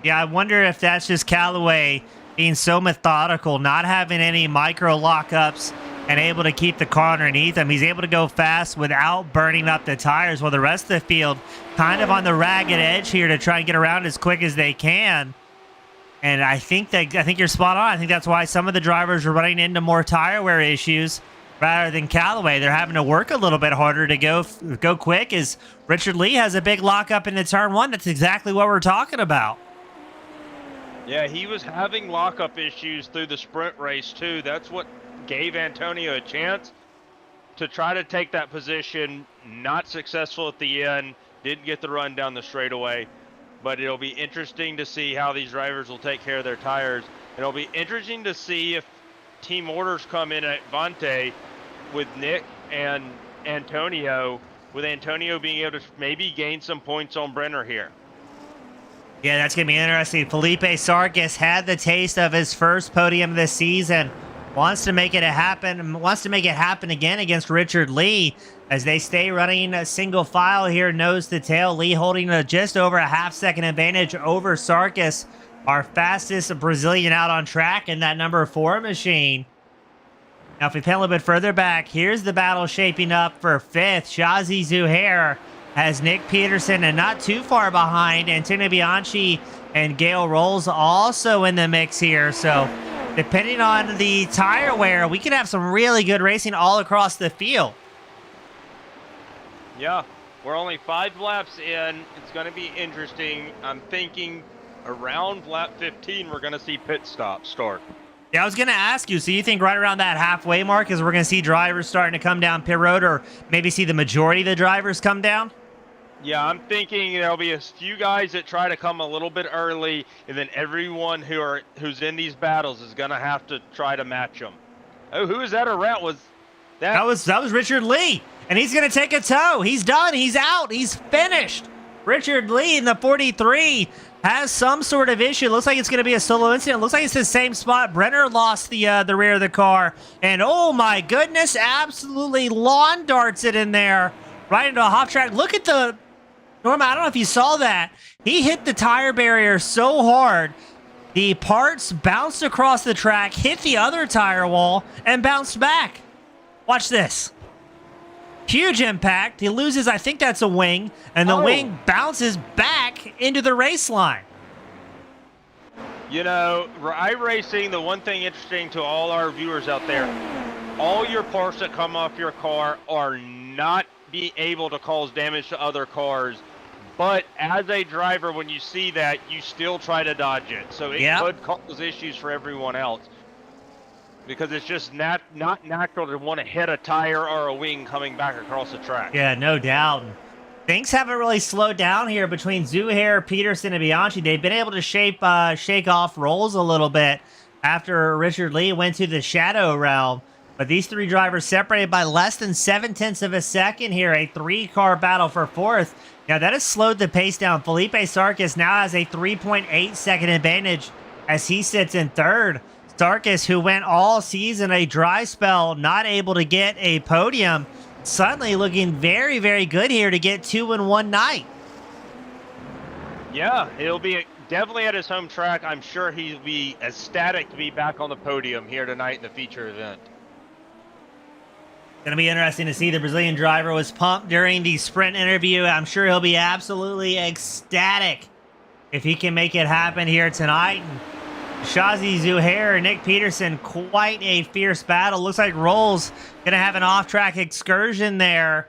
Yeah, I wonder if that's just Calloway being so methodical, not having any micro lockups, and able to keep the car underneath him. He's able to go fast without burning up the tires, while the rest of the field kind of on the ragged edge here to try and get around as quick as they can. And I think you're spot on. I think that's why some of the drivers are running into more tire wear issues rather than Calloway. They're having to work a little bit harder to go quick, as Richard Lee has a big lockup into turn 1. That's exactly what we're talking about. Yeah, he was having lockup issues through the sprint race, too. That's what gave Antonio a chance. to try to take that position. Not successful at the end. Didn't get the run down the straightaway. But it'll be interesting to see how these drivers will take care of their tires. It'll be interesting to see if team orders come in at Vante with Nick and Antonio, with Antonio being able to maybe gain some points on Brenner here. Yeah, that's going to be interesting. Felipe Sarkis had the taste of his first podium this season. Wants to make it happen again against Richard Lee as they stay running a single file here, nose to tail. Lee holding just over a half-second advantage over Sarkis, our fastest Brazilian out on track in that number 4 machine. Now, if we pan a little bit further back, here's the battle shaping up for 5th. Shazi Zuhair has Nick Peterson, and not too far behind, Antonio Bianchi and Gale Rolls also in the mix here. So, depending on the tire wear, we could have some really good racing all across the field. Yeah, we're only 5 laps in. It's going to be interesting. I'm thinking around lap 15, we're going to see pit stops start. Yeah, I was going to ask you, so you think right around that halfway mark is we're going to see drivers starting to come down pit road, or maybe see the majority of the drivers come down? Yeah, I'm thinking there'll be a few guys that try to come a little bit early, and then everyone who's in these battles is going to have to try to match them. Oh, who is that around? That was Richard Lee, and he's going to take a tow. He's done. He's out. He's finished. Richard Lee in the 43 has some sort of issue. Looks like it's going to be a solo incident. Looks like it's the same spot. Brenner lost the rear of the car, and oh my goodness, absolutely lawn darts it in there, right into a hop track. Look at the Norma. I don't know if you saw that. He hit the tire barrier so hard, the parts bounced across the track, hit the other tire wall, and bounced back. Watch this. Huge impact. He loses, I think that's a wing, and the wing bounces back into the race line. You know, iRacing, the one thing interesting to all our viewers out there, all your parts that come off your car are not be able to cause damage to other cars. But as a driver, when you see that, you still try to dodge it. So it could cause issues for everyone else. Because it's just not natural to want to hit a tire or a wing coming back across the track. Yeah, no doubt. Things haven't really slowed down here between Zuhair, Peterson, and Bianchi. They've been able to shake off Rolls a little bit after Richard Lee went to the Shadow Realm. But these 3 drivers separated by less than 7/10 of a second here. A 3-car battle for 4th. Now, that has slowed the pace down. Felipe Sarkis now has a 3.8-second advantage as he sits in 3rd. Sarkis, who went all season a dry spell, not able to get a podium, suddenly looking very, very good here to get 2 in one night. Yeah, it'll be definitely at his home track. I'm sure he'll be ecstatic to be back on the podium here tonight in the feature event. Going to be interesting to see. The Brazilian driver was pumped during the sprint interview. I'm sure he'll be absolutely ecstatic if he can make it happen here tonight. And Shazi Zuhair and Nick Peterson, quite a fierce battle. Looks like Rolls going to have an off-track excursion there.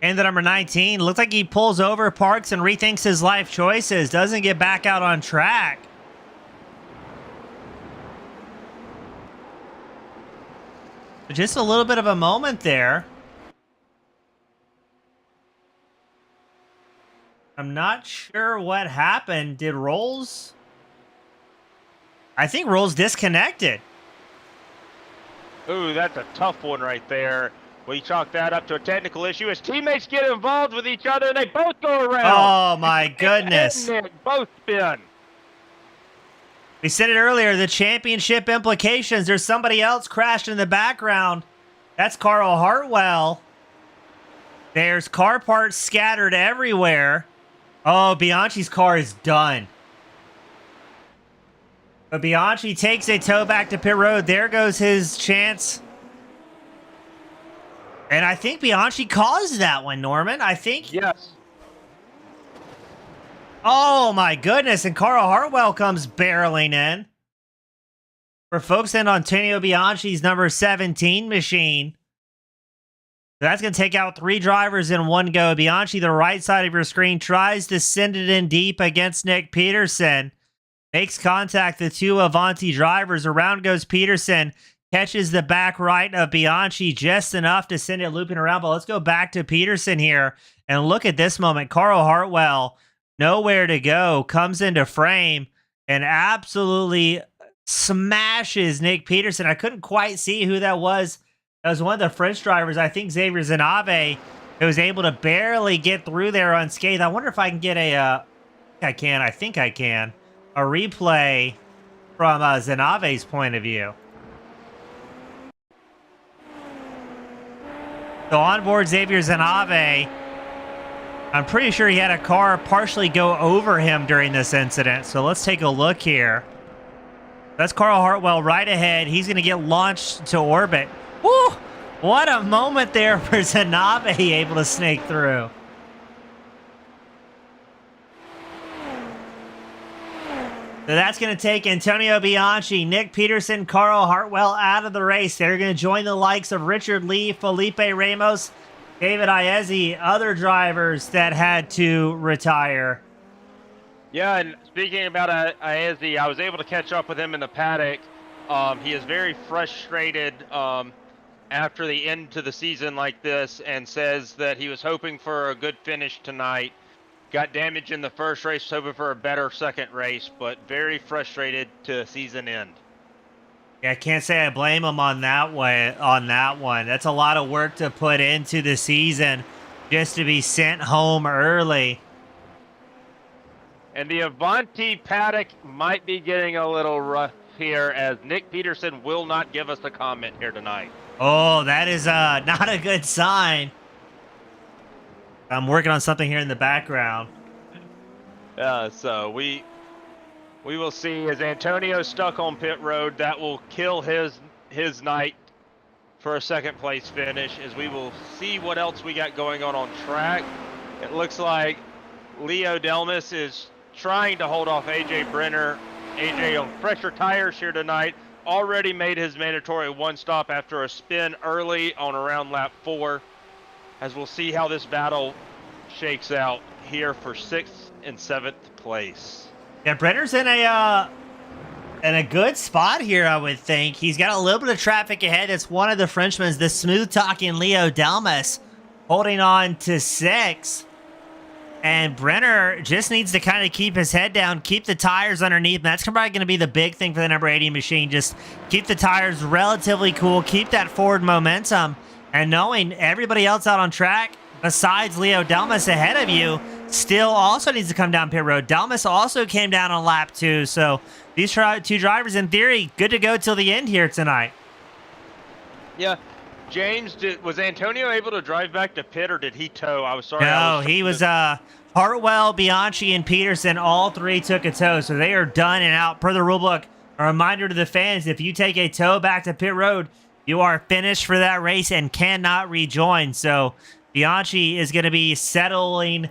And the number 19, looks like he pulls over, parks, and rethinks his life choices. Doesn't get back out on track. Just a little bit of a moment there. I'm not sure what happened. Did Rolls... I think Rolls disconnected. Ooh, that's a tough one right there. We chalk that up to a technical issue. His teammates get involved with each other, and they both go around. Oh, my goodness. Both spin. We said it earlier, the championship implications. There's somebody else crashed in the background. That's Carl Hartwell. There's car parts scattered everywhere. Oh, Bianchi's car is done. But Bianchi takes a tow back to pit road. There goes his chance. And I think Bianchi caused that one, Norman. I think. Yes. Oh, my goodness. And Carl Hartwell comes barreling in. We're focusing on Antonio Bianchi's number 17 machine. That's going to take out 3 drivers in one go. Bianchi, the right side of your screen, tries to send it in deep against Nick Peterson. Makes contact, the 2 Avanti drivers. Around goes Peterson. catches the back right of Bianchi just enough to send it looping around. But let's go back to Peterson here and look at this moment. Carl Hartwell, nowhere to go, comes into frame and absolutely smashes Nick Peterson. I couldn't quite see who that was. That was one of the French drivers, I think Xavier Zanave, who was able to barely get through there unscathed. I wonder if I can get a, I think I can, a replay from Zanave's point of view. So onboard Xavier Zanave, I'm pretty sure he had a car partially go over him during this incident. So let's take a look here. That's Carl Hartwell right ahead. He's going to get launched to orbit. Woo! What a moment there for Zanave, able to snake through. So that's going to take Antonio Bianchi, Nick Peterson, Carl Hartwell out of the race. They're going to join the likes of Richard Lee, Felipe Ramos, David Iezzi, other drivers that had to retire. Yeah, and speaking about Iezzi, I was able to catch up with him in the paddock. He is very frustrated after the end to the season like this, and says that he was hoping for a good finish tonight. Got damaged in the first race, hoping for a better second race, but very frustrated to season end. Yeah, I can't say I blame him on that one. That's a lot of work to put into the season just to be sent home early. And the Avanti paddock might be getting a little rough here, as Nick Peterson will not give us a comment here tonight. Oh, that is not a good sign. I'm working on something here in the background. So we will see, as Antonio stuck on pit road. That will kill his night for a second place finish, as we will see what else we got going on track. It looks like Leo Delmas is trying to hold off AJ Brenner. AJ on fresher tires here tonight. Already made his mandatory one stop after a spin early on around lap 4. As we'll see how this battle shakes out here for 6th and 7th place. Yeah, Brenner's in a good spot here, I would think. He's got a little bit of traffic ahead. It's one of the Frenchmen, the smooth-talking Leo Delmas, holding on to 6th. And Brenner just needs to kind of keep his head down, keep the tires underneath. And that's probably going to be the big thing for the number 80 machine. Just keep the tires relatively cool, keep that forward momentum, and knowing everybody else out on track, besides Leo Delmas ahead of you, still also needs to come down pit road. Delmas also came down on lap 2. So these two drivers, in theory, good to go till the end here tonight. Yeah. James, was Antonio able to drive back to pit, or did he tow? I was sorry. No, he was Hartwell, Bianchi, and Peterson, all three took a tow, so they are done and out. Per the rulebook, a reminder to the fans, if you take a tow back to pit road, you are finished for that race and cannot rejoin. So Bianchi is going to be settling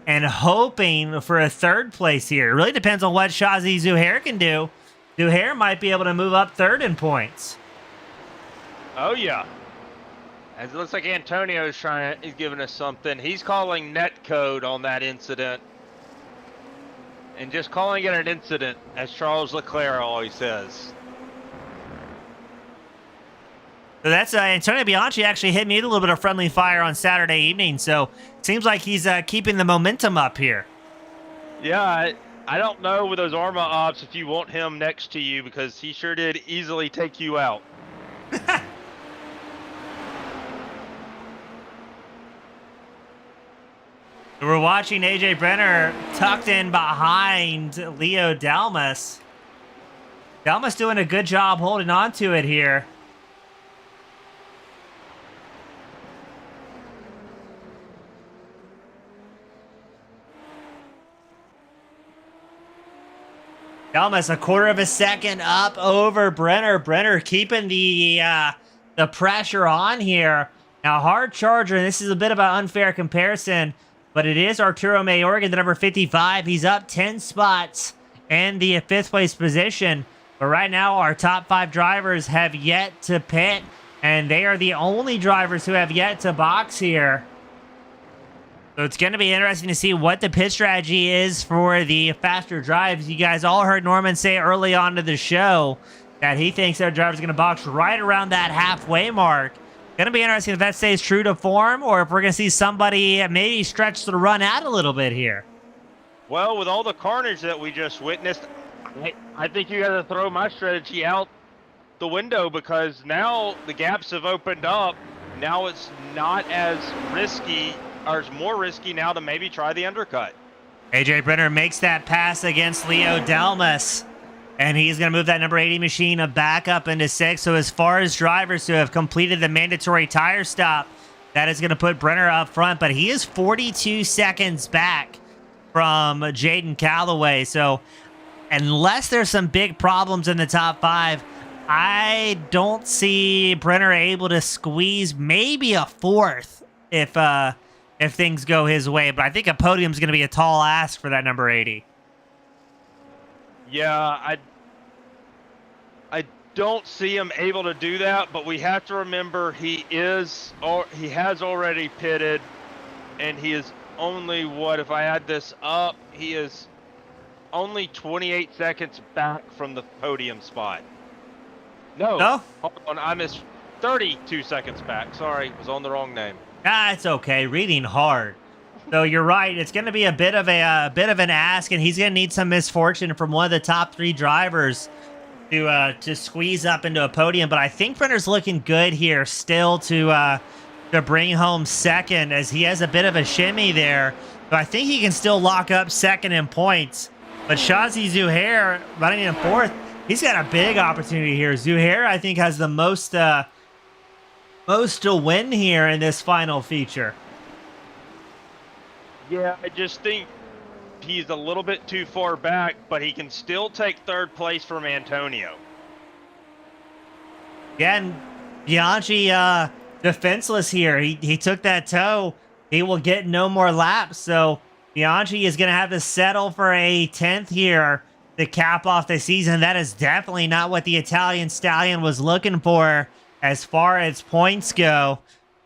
and hoping for a 3rd place here. It really depends on what Shazi Zuhair can do. Zuhair might be able to move up 3rd in points. Oh, yeah. As it looks like Antonio is giving us something. He's calling net code on that incident. And just calling it an incident, as Charles Leclerc always says. So that's Antonio Bianchi actually hit me with a little bit of friendly fire on Saturday evening. So it seems like he's keeping the momentum up here. Yeah, I don't know with those Arma ops if you want him next to you, because he sure did easily take you out. We're watching AJ Brenner tucked in behind Leo Delmas. Delmas doing a good job holding on to it here. Delmas a quarter of a second up over Brenner. Brenner keeping the pressure on here. Now, hard charger, and this is a bit of an unfair comparison, but it is Arturo Mayorga, the number 55. He's up 10 spots in the 5th place position. But right now, our top 5 drivers have yet to pit, and they are the only drivers who have yet to box here. So it's going to be interesting to see what the pit strategy is for the faster drives. You guys all heard Norman say early on to the show that he thinks their driver's going to box right around that halfway mark. Going to be interesting if that stays true to form or if we're going to see somebody maybe stretch the run out a little bit here. Well, with all the carnage that we just witnessed, I think you got to throw my strategy out the window because now the gaps have opened up. Now it's not as risky, or it's more risky now to maybe try the undercut. AJ Brenner makes that pass against Leo Delmas. And he's going to move that number 80 machine back up into 6th. So as far as drivers who have completed the mandatory tire stop, that is going to put Brenner up front. But he is 42 seconds back from Jaden Calloway. So unless there's some big problems in the top 5, I don't see Brenner able to squeeze maybe a 4th if things go his way. But I think a podium is going to be a tall ask for that number 80. Yeah, I don't see him able to do that, but we have to remember he has already pitted, and he is only if I add this up, he is only 28 seconds back from the podium spot. No, hold on, I missed 32 seconds back. Sorry, was on the wrong name. It's okay. Reading hard. So you're right. It's going to be a bit of an ask, and he's going to need some misfortune from one of the top 3 drivers to squeeze up into a podium. But I think Brenner's looking good here still to bring home 2nd, as he has a bit of a shimmy there. So I think he can still lock up 2nd in points. But Shazi Zuhair running in 4th, he's got a big opportunity here. Zuhair, I think, has the most to win here in this final feature. Yeah, I just think he's a little bit too far back, but he can still take 3rd place from Antonio. Again, Bianchi defenseless here. He took that toe. He will get no more laps. So Bianchi is going to have to settle for a 10th here to cap off the season. That is definitely not what the Italian Stallion was looking for as far as points go.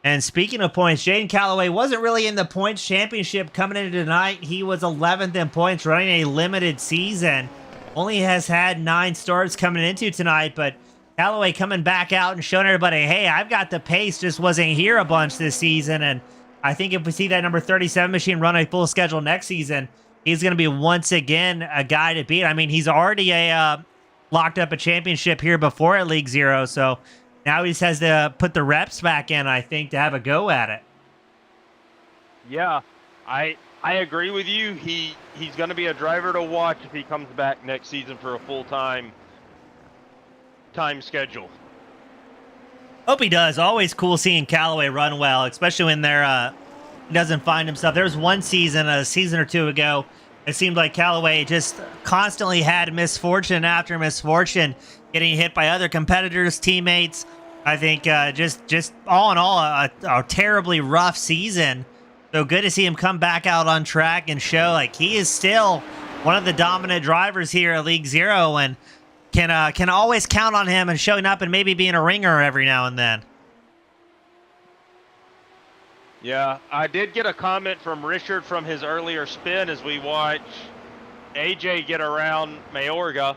And speaking of points, Jaden Calloway wasn't really in the points championship coming into tonight. He was 11th in points running a limited season. Only has had 9 starts coming into tonight, but Calloway coming back out and showing everybody, hey, I've got the pace, just wasn't here a bunch this season. And I think if we see that number 37 machine run a full schedule next season, he's going to be once again a guy to beat. I mean, he's already locked up a championship here before at League Zero, so now he just has to put the reps back in, I think, to have a go at it. Yeah, I agree with you. He's going to be a driver to watch if he comes back next season for a full-time schedule. Hope he does. Always cool seeing Calloway run well, especially when he doesn't find himself. There was one season, a season or 2 ago, it seemed like Calloway just constantly had misfortune after misfortune, getting hit by other competitors, teammates. I think just all in all, a terribly rough season. So good to see him come back out on track and show like he is still one of the dominant drivers here at League Zero, and can always count on him and showing up and maybe being a ringer every now and then. Yeah, I did get a comment from Richard from his earlier spin as we watch AJ get around Mayorga.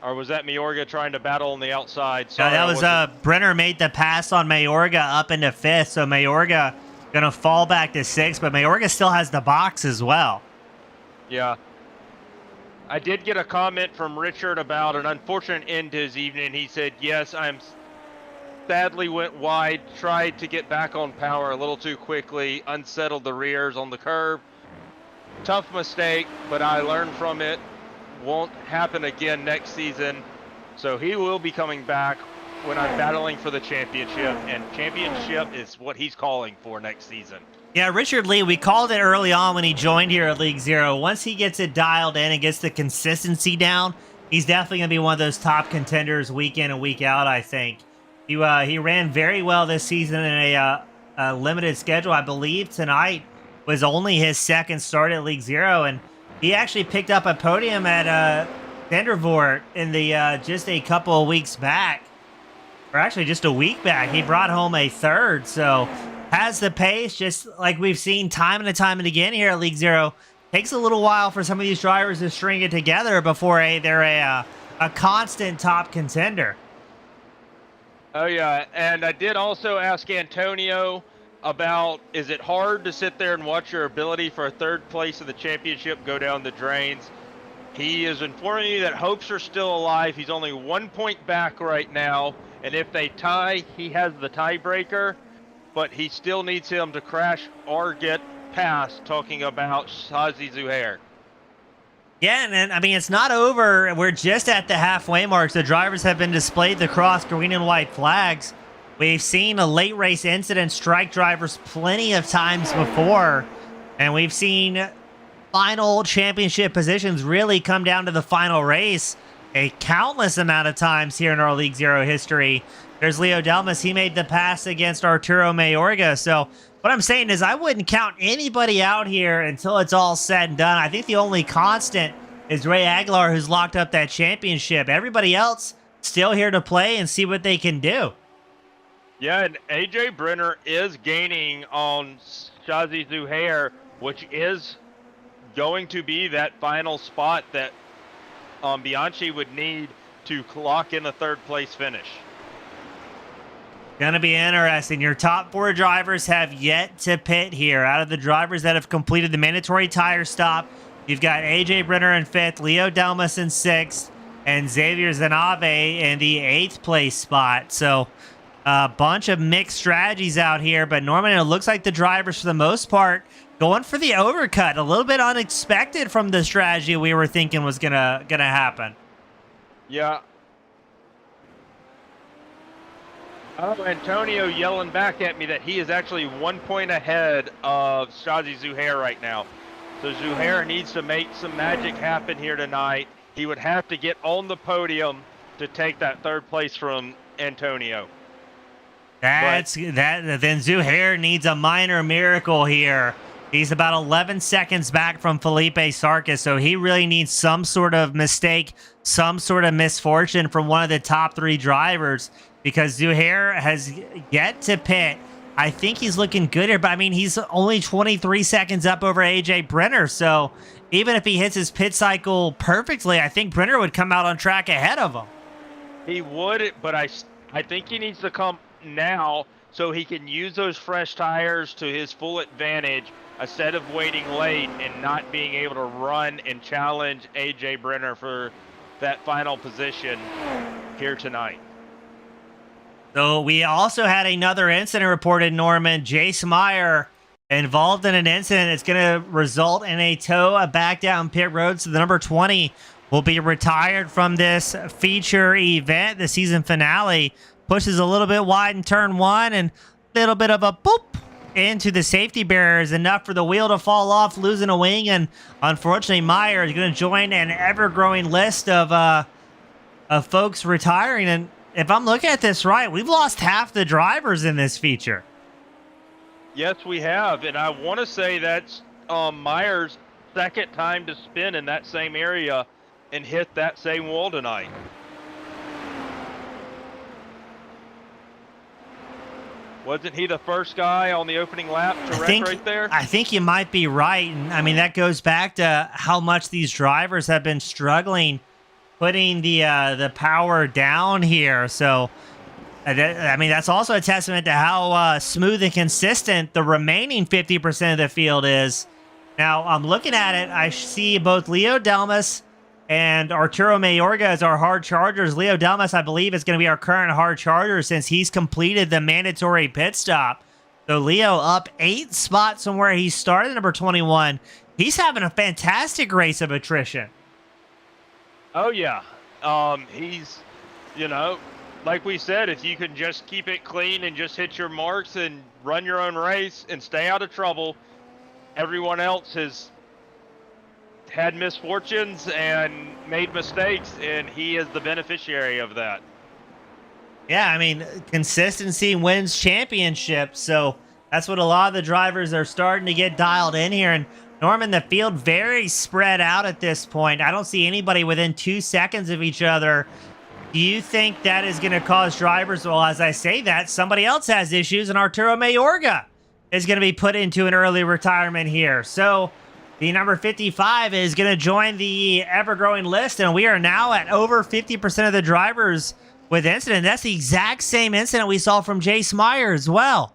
Or was that Mayorga trying to battle on the outside? Sorry, that was Brenner made the pass on Mayorga up into 5th, so Mayorga going to fall back to 6th, but Mayorga still has the box as well. Yeah. I did get a comment from Richard about an unfortunate end to his evening. He said, yes, sadly went wide, tried to get back on power a little too quickly, unsettled the rears on the curb. Tough mistake, but I learned from it. Won't happen again next season. So he will be coming back when I'm battling for the championship, and championship is what he's calling for next season. Yeah, Richard Lee, we called it early on when he joined here at League Zero. Once he gets it dialed in and gets the consistency down, he's definitely going to be one of those top contenders week in and week out, I think. He ran very well this season in a limited schedule. I believe tonight was only his 2nd start at League Zero, and he actually picked up a podium at Vandervoort in the just a couple of weeks back, or actually just a week back. He brought home a 3rd, so has the pace, just like we've seen time and again here at League Zero. Takes a little while for some of these drivers to string it together before they're a constant top contender. Oh yeah, and I did also ask Antonio about, is it hard to sit there and watch your ability for a third place in the championship go down the drains? He is informing me that hopes are still alive. He's only 1 point back right now, and if they tie, he has the tiebreaker, but he still needs him to crash or get past, talking about Shazi Zuhair. Yeah, and I mean, it's not over. We're just at the halfway mark. The drivers have been displayed the cross green and white flags. We've seen a late race incident strike drivers plenty of times before, and we've seen final championship positions really come down to the final race a countless amount of times here in our League Zero history. There's Leo Delmas. He made the pass against Arturo Mayorga. So what I'm saying is I wouldn't count anybody out here until it's all said and done. I think the only constant is Ray Aguilar, who's locked up that championship. Everybody else still here to play and see what they can do. Yeah, and AJ Brenner is gaining on Shazi Zuhair, which is going to be that final spot that Bianchi would need to lock in a third place finish. Gonna be interesting. Your top 4 drivers have yet to pit here. Out of the drivers that have completed the mandatory tire stop, you've got AJ Brenner in 5th, Leo Delmas in 6th, and Xavier Zanave in the 8th place spot. So a bunch of mixed strategies out here, but Norman, it looks like the drivers for the most part going for the overcut. A little bit unexpected from the strategy we were thinking was gonna happen. Yeah. Oh, Antonio yelling back at me that he is actually 1 point ahead of Shazi Zuhair right now. So Zuhair needs to make some magic happen here tonight. He would have to get on the podium to take that third place from Antonio. Then Zuhair needs a minor miracle here. He's about 11 seconds back from Felipe Sarkis, so he really needs some sort of mistake, some sort of misfortune from one of the top 3 drivers, because Zuhair has yet to pit. I think he's looking good here, but I mean, he's only 23 seconds up over AJ Brenner, so even if he hits his pit cycle perfectly, I think Brenner would come out on track ahead of him. He would, but I think he needs to come now so he can use those fresh tires to his full advantage instead of waiting late and not being able to run and challenge AJ Brenner for that final position here tonight. So we also had another incident reported, Norman. Jace Meyer involved in an incident that's going to result in a tow back down pit road. So the number 20 will be retired from this feature event. The season finale pushes a little bit wide in turn 1 and a little bit of a boop into the safety barriers, enough for the wheel to fall off, losing a wing. And unfortunately, Meyer is going to join an ever-growing list of folks retiring. And if I'm looking at this right, we've lost half the drivers in this feature. Yes, we have, and I want to say that's Meyer's second time to spin in that same area and hit that same wall tonight. Wasn't he the first guy on the opening lap to wreck right there? I think you might be right. And I mean, that goes back to how much these drivers have been struggling putting the power down here. So, I mean, that's also a testament to how smooth and consistent the remaining 50% of the field is. Now, I'm looking at it. I see both Leo Delmas and Arturo Mayorga as our hard chargers. Leo Delmas, I believe, is going to be our current hard charger since he's completed the mandatory pit stop. So Leo up 8 spots from where he started, number 21. He's having a fantastic race of attrition. Oh, yeah. He's, like we said, if you can just keep it clean and just hit your marks and run your own race and stay out of trouble, everyone else has had misfortunes and made mistakes, and he is the beneficiary of that. Yeah, I mean, consistency wins championships, so that's what a lot of the drivers are starting to get dialed in here. And Norman, the field very spread out at this point. I don't see anybody within 2 seconds of each other. Do you think that is going to cause drivers? Well, as I say that, somebody else has issues, and Arturo Mayorga is going to be put into an early retirement here. So The number 55 is going to join the ever-growing list, and we are now at over 50% of the drivers with incident. That's the exact same incident we saw from Jace Meyer as well.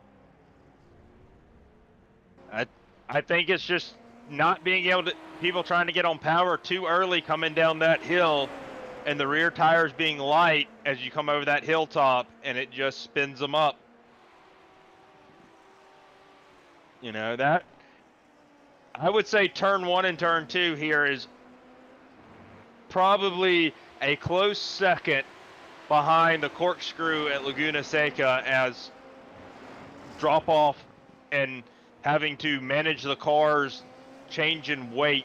I think it's just not being able to, people trying to get on power too early coming down that hill, and the rear tires being light as you come over that hilltop, and it just spins them up. You know, that, I would say turn 1 and turn 2 here is probably a close second behind the corkscrew at Laguna Seca as drop off and having to manage the cars change in weight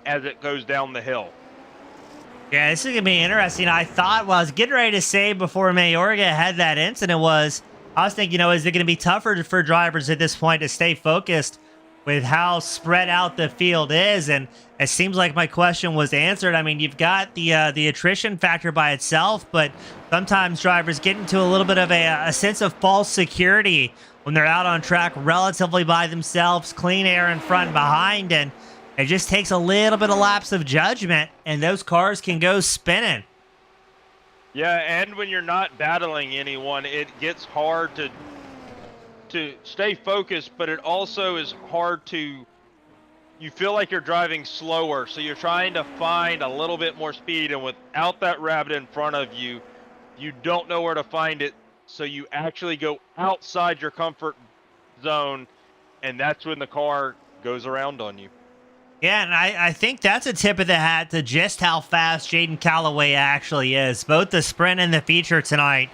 as it goes down the hill. Yeah, this is going to be interesting. I thought, well, I was getting ready to say before Mayorga had that incident I was thinking, is it going to be tougher for drivers at this point to stay focused with how spread out the field is? And it seems like my question was answered. I mean, you've got the attrition factor by itself, but sometimes drivers get into a little bit of a sense of false security when they're out on track relatively by themselves, clean air in front and behind, and it just takes a little bit of lapse of judgment, and those cars can go spinning. Yeah, and when you're not battling anyone, it gets hard to stay focused, but it also is hard to, you feel like you're driving slower, so you're trying to find a little bit more speed, and without that rabbit in front of you, you don't know where to find it, so you actually go outside your comfort zone, and that's when the car goes around on you. Yeah, and I think that's a tip of the hat to just how fast Jaden Calloway actually is. Both the sprint and the feature tonight,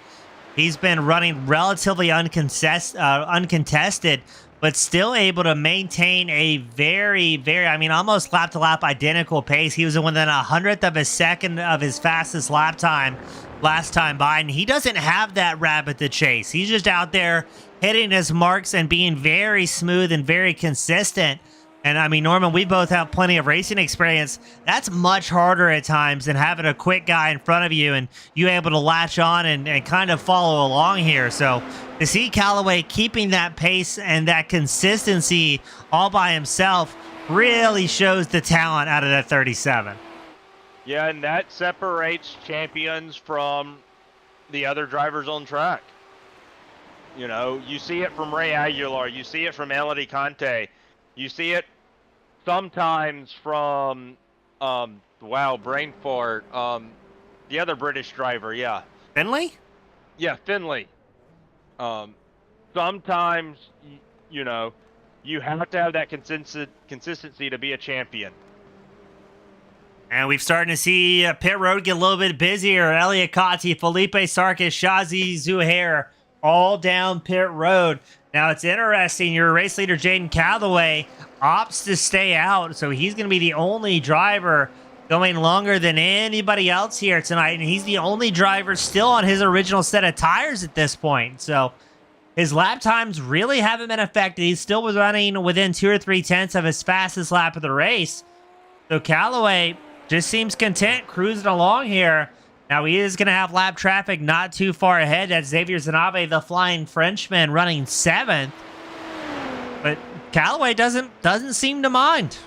he's been running relatively uncontested, but still able to maintain a very, almost lap-to-lap identical pace. He was within 100th of a second of his fastest lap time last time by, and he doesn't have that rabbit to chase. He's just out there hitting his marks and being very smooth and very consistent. And I mean, Norman, we both have plenty of racing experience. That's much harder at times than having a quick guy in front of you and you able to latch on and kind of follow along here. So to see Callaway keeping that pace and that consistency all by himself really shows the talent out of that 37. Yeah, and that separates champions from the other drivers on track. You know, you see it from Ray Aguilar, you see it from Elodie Conte, you see it sometimes from, brain fart, the other British driver, yeah. Finley? Yeah, Finley. Sometimes, you know, you have to have that consistency to be a champion. And we've started to see pit road get a little bit busier. Elliot Cotti, Felipe Sarkis, Shazi Zuhair, all down pit road. Now, it's interesting. Your race leader, Jaden Calloway, opts to stay out, so he's going to be the only driver going longer than anybody else here tonight, and he's the only driver still on his original set of tires at this point. So his lap times really haven't been affected. He still was running within 2 or 3 tenths of his fastest lap of the race. So Calloway just seems content cruising along here. Now, he is going to have lap traffic not too far ahead. That's Xavier Zanave, the Flying Frenchman, running 7th. But Callaway doesn't seem to mind.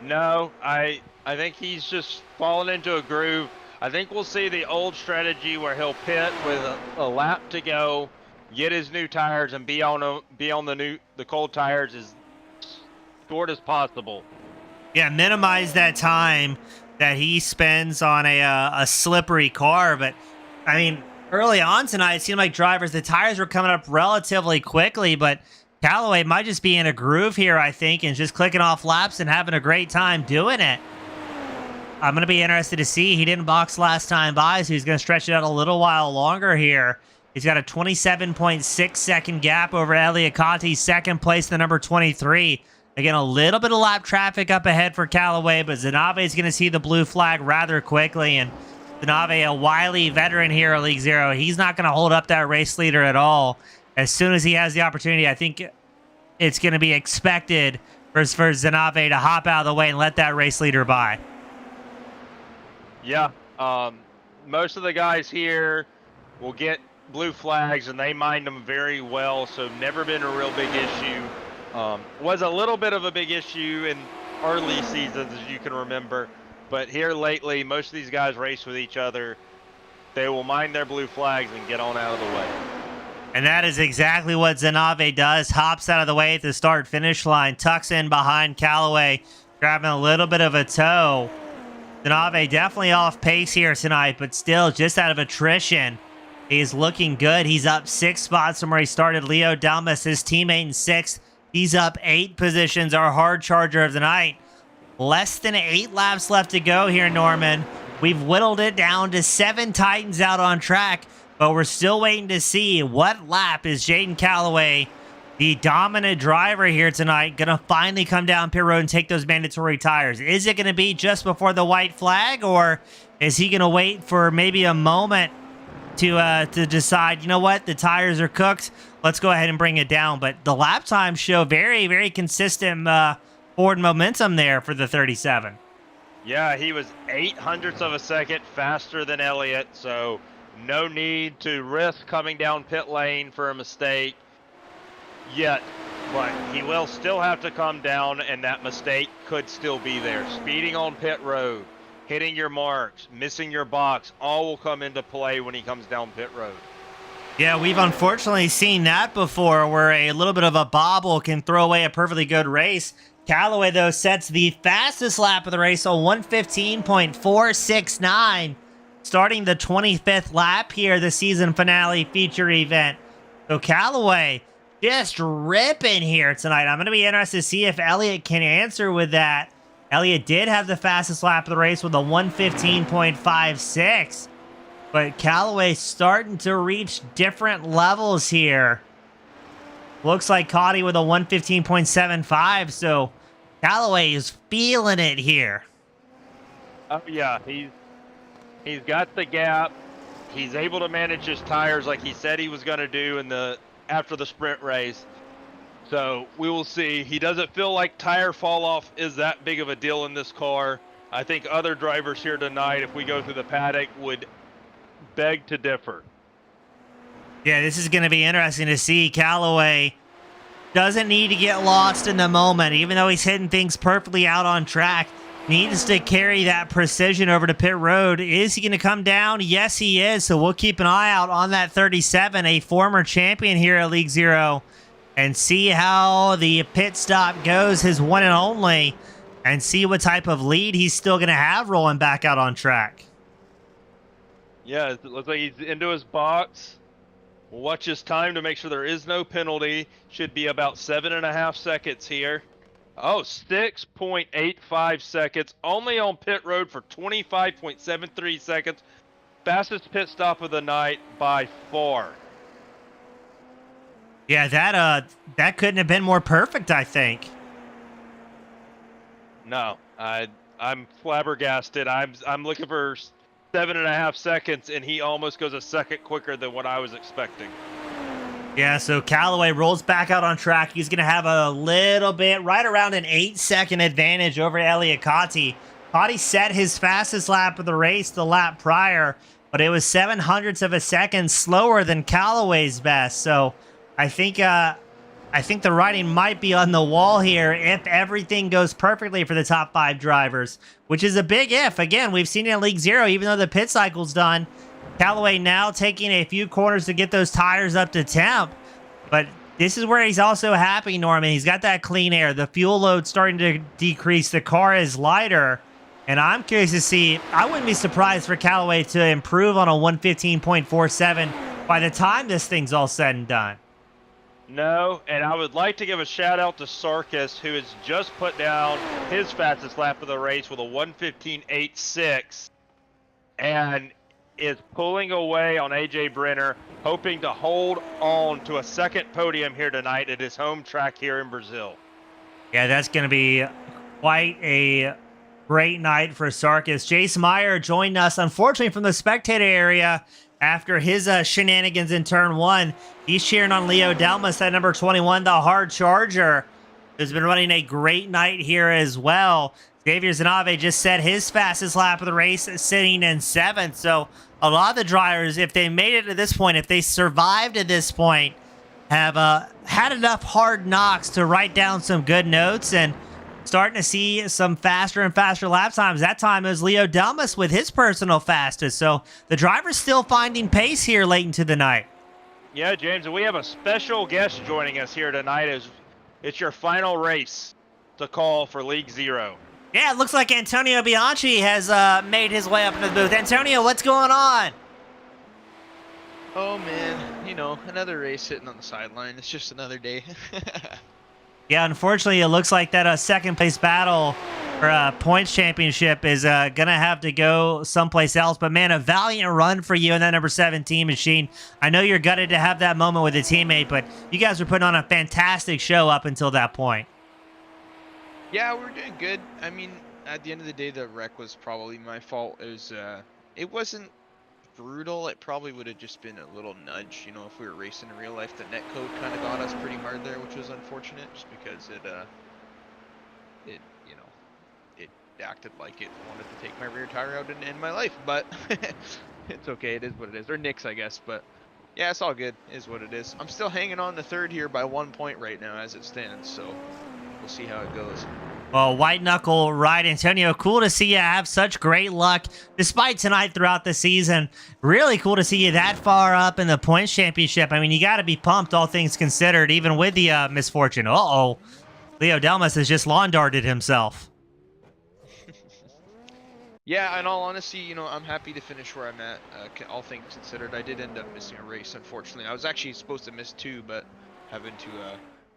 No, I think he's just fallen into a groove. I think we'll see the old strategy where he'll pit with a lap to go, get his new tires, and be on the cold tires as short as possible. Yeah, minimize that time that he spends on a slippery car. But I mean, early on tonight, it seemed like the tires were coming up relatively quickly, but Callaway might just be in a groove here, I think, and just clicking off laps and having a great time doing it. I'm going to be interested to see. He didn't box last time by, so he's going to stretch it out a little while longer here. He's got a 27.6 second gap over Elliot Conti, second place, the number 23. Again, a little bit of lap traffic up ahead for Callaway, but Zanave is going to see the blue flag rather quickly. And Zanave, a wily veteran here at League Zero, he's not going to hold up that race leader at all. As soon as he has the opportunity, I think it's going to be expected for Zanave to hop out of the way and let that race leader by. Yeah, most of the guys here will get blue flags, and they mind them very well, so never been a real big issue. Was a little bit of a big issue in early seasons, as you can remember. But here lately, most of these guys race with each other. They will mind their blue flags and get on out of the way. And that is exactly what Zanave does. Hops out of the way at the start-finish line, tucks in behind Callaway, grabbing a little bit of a toe. Zanave definitely off pace here tonight, but still just out of attrition. He's looking good. He's up 6 spots from where he started. Leo Delmas, his teammate, in 6th. He's up 8 positions, our hard charger of the night. Less than 8 laps left to go here, Norman. We've whittled it down to 7 Titans out on track, but we're still waiting to see what lap is Jaden Callaway, the dominant driver here tonight, going to finally come down pit road and take those mandatory tires. Is it going to be just before the white flag, or is he going to wait for maybe a moment to decide, you know what, the tires are cooked, let's go ahead and bring it down? But the lap times show very, very consistent forward momentum there for the 37. Yeah, he was 0.08 of a second faster than Elliott, so no need to risk coming down pit lane for a mistake yet. But he will still have to come down, and that mistake could still be there. Speeding on pit road, hitting your marks, missing your box, all will come into play when he comes down pit road. Yeah, we've unfortunately seen that before, where a little bit of a bobble can throw away a perfectly good race. Callaway, though, sets the fastest lap of the race on 1:15.469, starting the 25th lap here, the season finale feature event. So Callaway just ripping here tonight. I'm going to be interested to see if Elliott can answer with that. Elliott did have the fastest lap of the race with a 1:15.56. But Callaway starting to reach different levels here. Looks like Cotty with a 1:15.75, so Callaway is feeling it here. Oh yeah, he's got the gap. He's able to manage his tires like he said he was going to do after the sprint race. So we will see. He doesn't feel like tire fall off is that big of a deal in this car. I think other drivers here tonight, if we go through the paddock, would beg to differ. Yeah, this is going to be interesting to see. Callaway doesn't need to get lost in the moment, even though he's hitting things perfectly out on track. Needs to carry that precision over to pit road. Is he going to come down? Yes, he is. So we'll keep an eye out on that 37, a former champion here at League Zero, and see how the pit stop goes, his one and only, and see what type of lead he's still going to have rolling back out on track. Yeah, it looks like he's into his box. We'll watch his time to make sure there is no penalty. Should be about 7.5 seconds here. Oh, 6.85 seconds. Only on pit road for 25.73 seconds. Fastest pit stop of the night by far. Yeah, that couldn't have been more perfect, I think. No, I'm flabbergasted. I'm looking for 7.5 seconds, and he almost goes a second quicker than what I was expecting. Yeah, so Callaway rolls back out on track. He's going to have a little bit, right around an 8-second advantage over Elliott Cotty. Cotty set his fastest lap of the race the lap prior, but it was 0.07 of a second slower than Callaway's best. So I think the writing might be on the wall here if everything goes perfectly for the top 5 drivers, which is a big if. Again, we've seen it in League Zero, even though the pit cycle's done. Callaway now taking a few corners to get those tires up to temp. But this is where he's also happy, Norman. He's got that clean air. The fuel load starting to decrease. The car is lighter. And I'm curious to see, I wouldn't be surprised for Callaway to improve on a 1:15.47 by the time this thing's all said and done. No, and I would like to give a shout out to Sarkis, who has just put down his fastest lap of the race with a 1:15.86 and is pulling away on AJ Brenner, hoping to hold on to a second podium here tonight at his home track here in Brazil. Yeah, that's going to be quite a great night for Sarkis. Jace Meyer joined us, unfortunately, from the spectator area after his shenanigans in turn 1. He's cheering on Leo Delmas at number 21, the hard charger, who's been running a great night here as well. Xavier Zanave just set his fastest lap of the race, sitting in 7th. So a lot of the drivers, if they made it to this point, if they survived at this point, have had enough hard knocks to write down some good notes and starting to see some faster and faster lap times. That time it was Leo Delmas with his personal fastest. So the driver's still finding pace here late into the night. Yeah, James, and we have a special guest joining us here tonight. It's your final race to call for League Zero. Yeah, it looks like Antonio Bianchi has made his way up into the booth. Antonio, what's going on? Oh man, you know, another race sitting on the sideline. It's just another day. Yeah, unfortunately, it looks like that second place battle for points championship is going to have to go someplace else. But man, a valiant run for you in that number 17 machine. I know you're gutted to have that moment with a teammate, but you guys were putting on a fantastic show up until that point. Yeah, we're doing good. I mean, at the end of the day, the wreck was probably my fault. It wasn't brutal. It probably would have just been a little nudge. You know, if we were racing in real life, the net code kind of got us pretty hard there, which was unfortunate, just because it acted like it wanted to take my rear tire out and end my life. But it's okay. It is what it is. Or Nick's, I guess. But yeah, it's all good. It is what it is. I'm still hanging on to third here by 1 point right now as it stands. So we'll see how it goes. Well, white knuckle ride, Antonio. Cool to see you have such great luck despite tonight throughout the season. Really cool to see you that far up in the points championship. I mean, you got to be pumped, all things considered, even with the misfortune. Uh-oh. Leo Delmas has just lawn darted himself. Yeah, in all honesty, you know, I'm happy to finish where I'm at. All things considered, I did end up missing a race, unfortunately. I was actually supposed to miss 2, but having to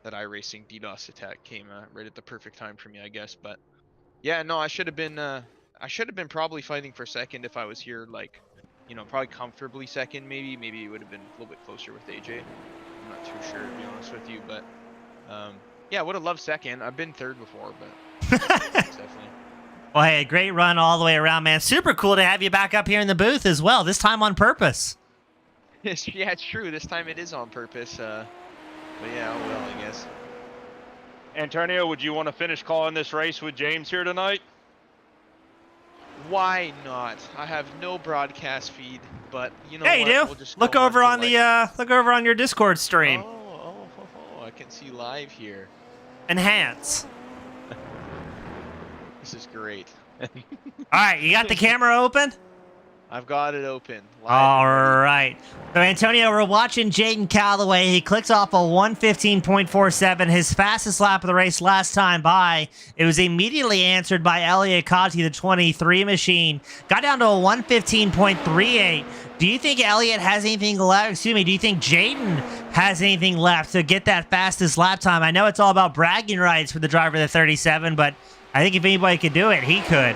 that iRacing DDoS attack came right at the perfect time for me, I guess. But yeah, no, I should have been probably fighting for second if I was here, like, you know, probably comfortably second, maybe it would have been a little bit closer with AJ. I'm not too sure, to be honest with you, but yeah, would have loved second. I've been third before, but definitely. Well, hey, great run all the way around, man. Super cool to have you back up here in the booth as well, this time on purpose. Yeah, it's true. This time it is on purpose. But yeah, oh well, I guess. Antonio, would you want to finish calling this race with James here tonight? Why not? I have no broadcast feed, but you know yeah, what? you do. We'll just look go over on like... the look over on your Discord stream. Oh, I can see live here. Enhance. This is great. All right, you got the camera open? I've got it open. All right. So, Antonio, we're watching Jaden Calloway. He clicks off a 1:15.47, his fastest lap of the race last time by. It was immediately answered by Elliot Cotti, the 23 machine. Got down to a 1:15.38. Do you think Elliot has anything left? Excuse me. Do you think Jaden has anything left to get that fastest lap time? I know it's all about bragging rights for the driver of the 37, but I think if anybody could do it, he could.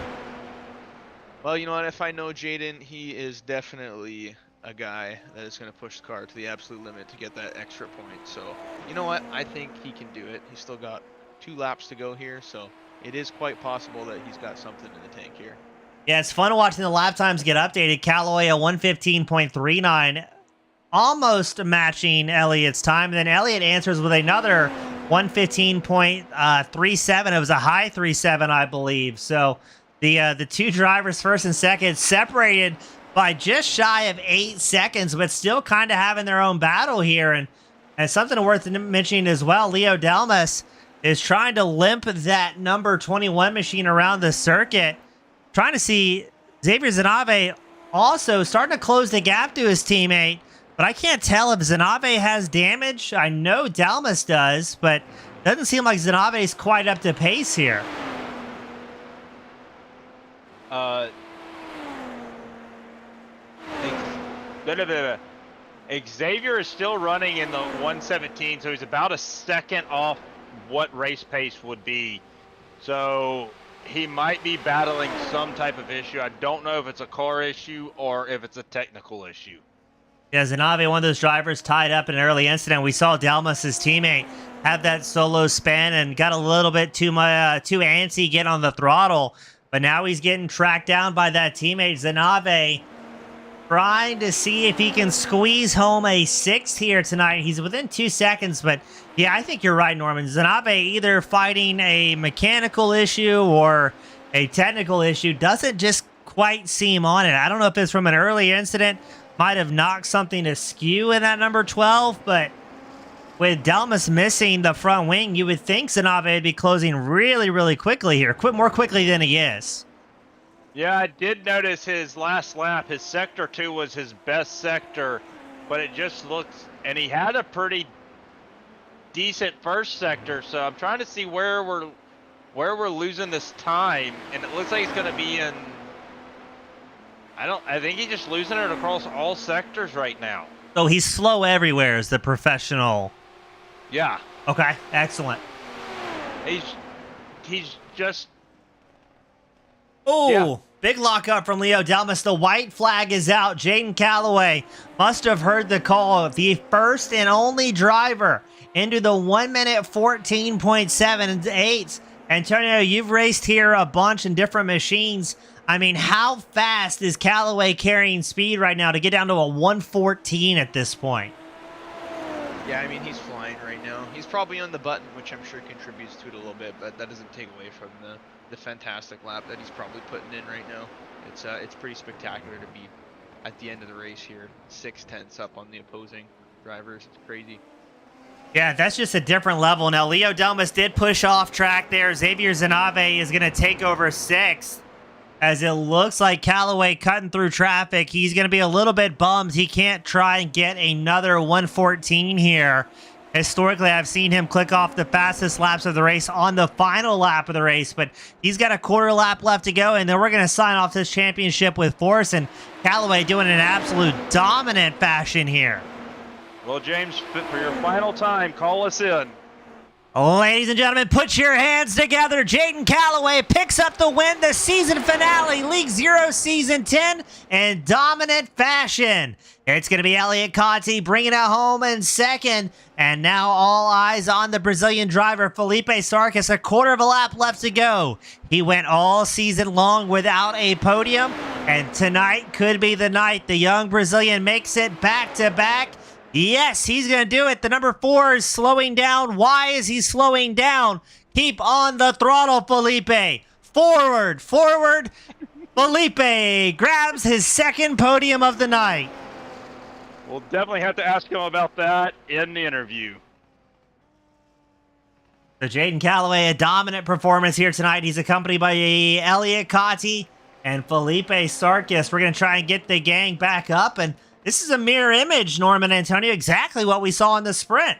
Well, you know what? If I know Jaden, he is definitely a guy that is going to push the car to the absolute limit to get that extra point. So, you know what? I think he can do it. He's still got 2 laps to go here, so it is quite possible that he's got something in the tank here. Yeah, it's fun watching the lap times get updated. Calloway a 1:15.39, almost matching Elliot's time. And then Elliot answers with another 1:15.37. It was a high 37, I believe. So the 2 drivers, first and second, separated by just shy of 8 seconds, but still kind of having their own battle here. And something worth mentioning as well, Leo Delmas is trying to limp that number 21 machine around the circuit, trying to see Xavier Zanave also starting to close the gap to his teammate. But I can't tell if Zanave has damage. I know Delmas does, but doesn't seem like Zanave is quite up to pace here. Xavier is still running in the 117, so he's about a second off what race pace would be. So he might be battling some type of issue. I don't know if it's a car issue or if it's a technical issue. Yeah, Zanave, one of those drivers tied up in an early incident. We saw Delmas' teammate have that solo spin and got a little bit too antsy get on the throttle. But now he's getting tracked down by that teammate, Zanave, trying to see if he can squeeze home a 6th here tonight. He's within 2 seconds, but yeah, I think you're right, Norman. Zanave either fighting a mechanical issue or a technical issue. Doesn't just quite seem on it. I don't know if it's from an early incident. Might have knocked something askew in that number 12, but with Delmas missing the front wing, you would think Zanave would be closing really, really quickly here. More quickly than he is. Yeah, I did notice his last lap. His sector 2 was his best sector, but it just looks, and he had a pretty decent first sector. So I'm trying to see where we're losing this time, and it looks like he's going to be in. I think he's just losing it across all sectors right now. So he's slow everywhere as the professional. Yeah. Okay, excellent. He's just. Oh, Yeah. Big lockup from Leo Delmas. The white flag is out. Jaden Calloway must have heard the call. The first and only driver into the 1 minute 14.78. Antonio, you've raced here a bunch in different machines. I mean, how fast is Calloway carrying speed right now to get down to a 114 at this point? Yeah, I mean, he's flying right now. He's probably on the button, which I'm sure contributes to it a little bit, but that doesn't take away from the fantastic lap that he's probably putting in right now. It's pretty spectacular to be at the end of the race here, 6/10 up on the opposing drivers. It's crazy. Yeah, that's just a different level. Now, Leo Delmas did push off track there. Xavier Zanave is going to take over 6th. As it looks like Calloway cutting through traffic. He's going to be a little bit bummed he can't try and get another 114 here. Historically, I've seen him click off the fastest laps of the race on the final lap of the race, but he's got a quarter lap left to go, and then we're going to sign off this championship with force, and Calloway doing an absolute dominant fashion here. Well, James, for your final time, call us in. Ladies and gentlemen, put your hands together. Jaden Calloway picks up the win, the season finale, League 0 Season 10, in dominant fashion. It's going to be Elliot Conti bringing it home in second. And now all eyes on the Brazilian driver, Felipe Sarkis, a quarter of a lap left to go. He went all season long without a podium, and tonight could be the night the young Brazilian makes it back-to-back. Yes, he's going to do it. The number 4 is slowing down. Why is he slowing down? Keep on the throttle, Felipe. Forward, forward. Felipe grabs his second podium of the night. We'll definitely have to ask him about that in the interview. So Jaden Calloway, a dominant performance here tonight. He's accompanied by Elliot Conti and Felipe Sarkis. We're going to try and get the gang back up, and this is a mirror image, Norman Antonio, exactly what we saw in the sprint.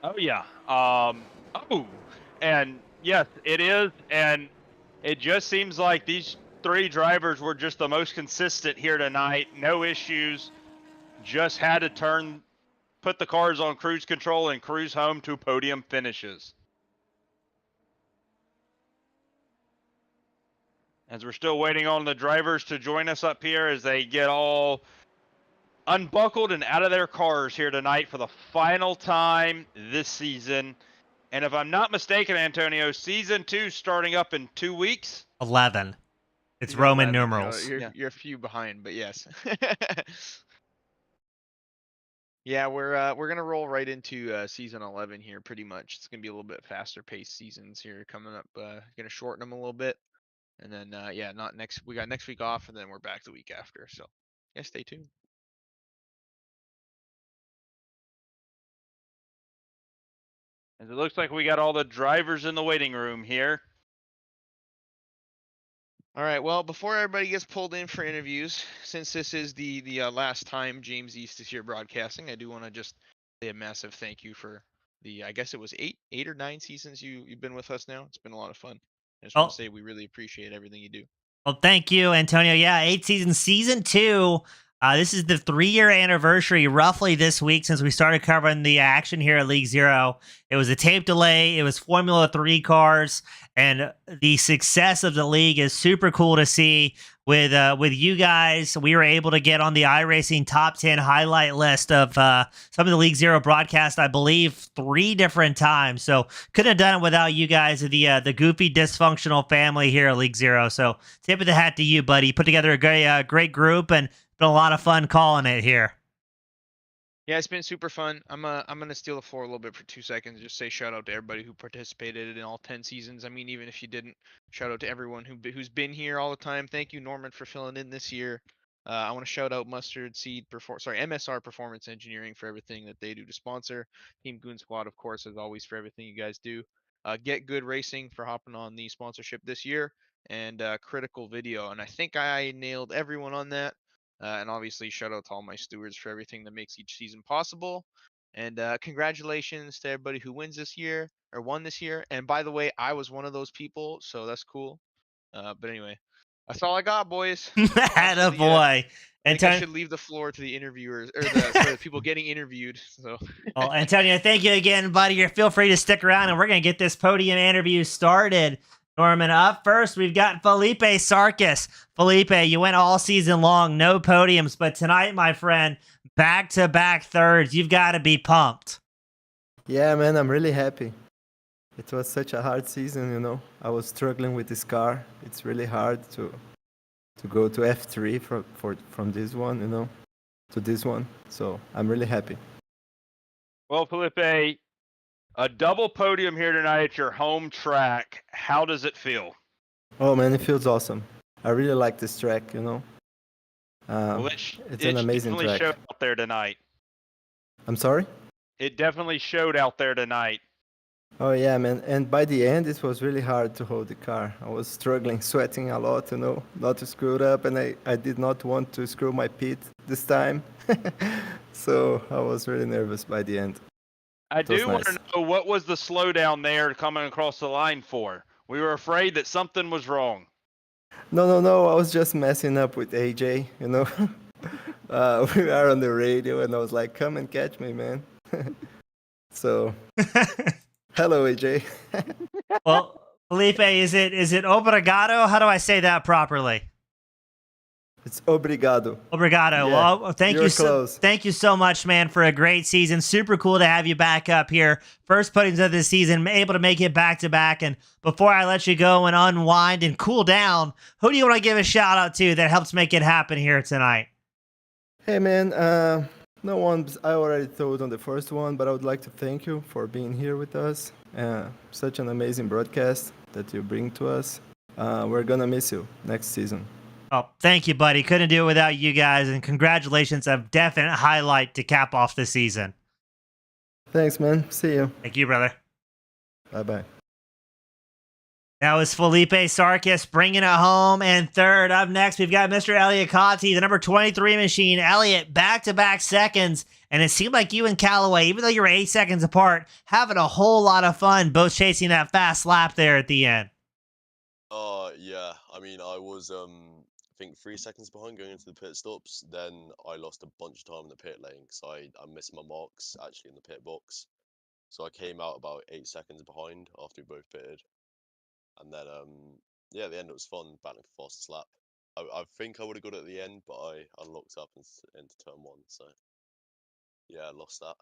Oh, yeah. And yes, it is. And it just seems like these 3 drivers were just the most consistent here tonight. No issues. Just had to put the cars on cruise control and cruise home to podium finishes. As we're still waiting on the drivers to join us up here as they get all unbuckled and out of their cars here tonight for the final time this season. And if I'm not mistaken, Antonio, Season 2 starting up in 2 weeks? 11. It's Roman numerals. You're a few behind, but yes. Yeah, we're gonna roll right into season 11 here, pretty much. It's gonna be a little bit faster paced seasons here coming up. Gonna shorten them a little bit, and then yeah, not next. We got next week off, and then we're back the week after. So yeah, stay tuned. As it looks like we got all the drivers in the waiting room here. All right. Well, before everybody gets pulled in for interviews, since this is the last time James East is here broadcasting, I do want to just say a massive thank you for the, I guess it was eight or 9 seasons you've been with us now. It's been a lot of fun. I just want to say we really appreciate everything you do. Well, thank you, Antonio. Yeah, 8 seasons. Season 2. This is the 3-year anniversary roughly this week since we started covering the action here at League 0. It was a tape delay. It was Formula 3 cars, and the success of the league is super cool to see. With you guys, we were able to get on the iRacing top 10 highlight list of some of the League 0 broadcasts, I believe, 3 different times. So couldn't have done it without you guys, the goofy, dysfunctional family here at League 0. So tip of the hat to you, buddy. You put together a great group, and been a lot of fun calling it here. Yeah, it's been super fun. I'm gonna steal the floor a little bit for 2 seconds and just say shout out to everybody who participated in all 10 seasons. I mean, even if you didn't, shout out to everyone who's been here all the time. Thank you, Norman, for filling in this year. I want to shout out Mustard Seed MSR Performance Engineering for everything that they do to sponsor. Team Goon Squad, of course, as always, for everything you guys do. Get Good Racing for hopping on the sponsorship this year, and Critical Video. And I think I nailed everyone on that. And obviously, shout out to all my stewards for everything that makes each season possible. And congratulations to everybody who wins this year or won this year. And by the way, I was one of those people, so that's cool. But anyway, that's all I got, boys. Atta boy. I think I should leave the floor to the interviewers or the people getting interviewed. So, well, Antonio, thank you again, buddy. Feel free to stick around, and we're going to get this podium interview started. Norman, up first, we've got Felipe Sarkis. Felipe, you went all season long, no podiums, but tonight, my friend, back-to-back thirds. You've got to be pumped. Yeah, man, I'm really happy. It was such a hard season, you know. I was struggling with this car. It's really hard to go to F3 from this one, you know, to this one. So I'm really happy. Well, Felipe, a double podium here tonight at your home track. How does it feel? Oh man, it feels awesome. I really like this track, you know. It's an amazing definitely track. showed out there tonight. I'm sorry? It definitely showed out there tonight. Oh yeah, man. And by the end, it was really hard to hold the car. I was struggling, sweating a lot, you know, not to screw it up. And I did not want to screw my pit this time. So I was really nervous by the end. I do want to know, what was the slowdown there coming across the line for? We were afraid that something was wrong. No. I was just messing up with AJ, you know. We were on the radio, and I was like, come and catch me, man. So, hello, AJ. Well, Felipe, is it obrigado? How do I say that properly? It's obrigado. Obrigado. Yeah, well, thank you so much, man, for a great season. Super cool to have you back up here. First podiums of the season, able to make it back to back. And before I let you go and unwind and cool down, who do you want to give a shout out to that helps make it happen here tonight? Hey, man. No one, I already told on the first one, but I would like to thank you for being here with us. Such an amazing broadcast that you bring to us. We're going to miss you next season. Oh, thank you, buddy. Couldn't do it without you guys, and congratulations. A definite highlight to cap off the season. Thanks, man. See you. Thank you, brother. Bye-bye. That was Felipe Sarkis bringing it home. And third, up next, we've got Mr. Elliot Cotti, the number 23 machine. Elliot, back-to-back seconds. And it seemed like you and Callaway, even though you were 8 seconds apart, having a whole lot of fun, both chasing that fast lap there at the end. Yeah. I mean, I was, I think 3 seconds behind going into the pit stops. Then I lost a bunch of time in the pit lane because I missed my marks actually in the pit box. So I came out about 8 seconds behind after we both pitted. And then, yeah, at the end it was fun, battling for fastest lap. I think I would have got it at the end, but I unlocked up into turn 1, so yeah, I lost that.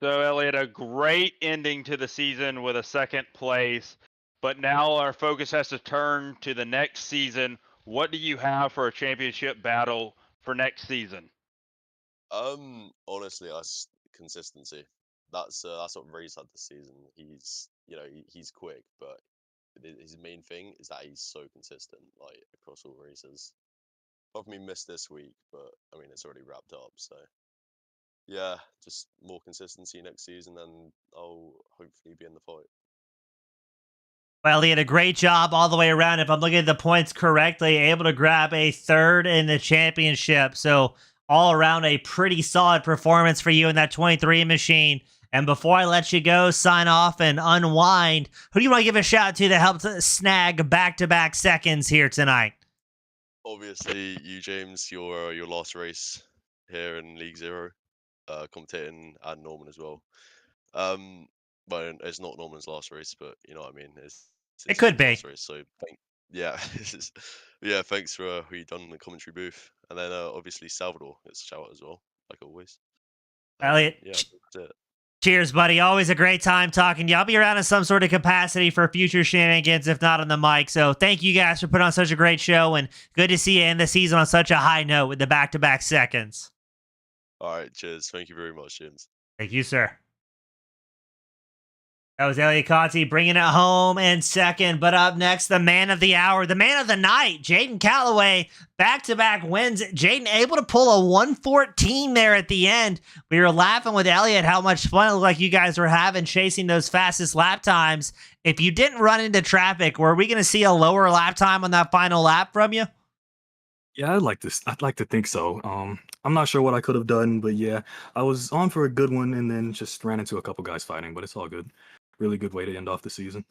So, Elliot, a great ending to the season with a second place. But now our focus has to turn to the next season. What do you have for a championship battle for next season? Honestly, consistency. That's what Reese had this season. He's he's quick, but his main thing is that he's so consistent, like across all races. Apart from he missed this week, but I mean it's already wrapped up. So yeah, just more consistency next season, and I'll hopefully be in the fight. Well, he had a great job all the way around. If I'm looking at the points correctly, able to grab a third in the championship. So all around a pretty solid performance for you in that 23 machine. And before I let you go, sign off and unwind, who do you want to give a shout out to that helped snag back-to-back seconds here tonight? Obviously, you, James, your last race here in League Zero, commentating, and Norman as well. Well, it's not Norman's last race, but you know what I mean. It could be. Race, so yeah, yeah. Thanks for who you done in the commentary booth, and then obviously Salvador gets a shout out as well, like always. Elliot, yeah, that's it. Cheers, buddy. Always a great time talking to you. I'll be around in some sort of capacity for future shenanigans, if not on the mic. So thank you guys for putting on such a great show, and good to see you end the season on such a high note with the back-to-back seconds. All right, cheers. Thank you very much, James. Thank you, sir. That was Elliot Conti bringing it home in second. But up next, the man of the hour, the man of the night, Jaden Calloway, back-to-back wins. Jaden able to pull a 114 there at the end. We were laughing with Elliot how much fun it looked like you guys were having chasing those fastest lap times. If you didn't run into traffic, were we going to see a lower lap time on that final lap from you? Yeah, I'd like to think so. I'm not sure what I could have done, but yeah, I was on for a good one and then just ran into a couple guys fighting, but it's all good. Really good way to end off the season.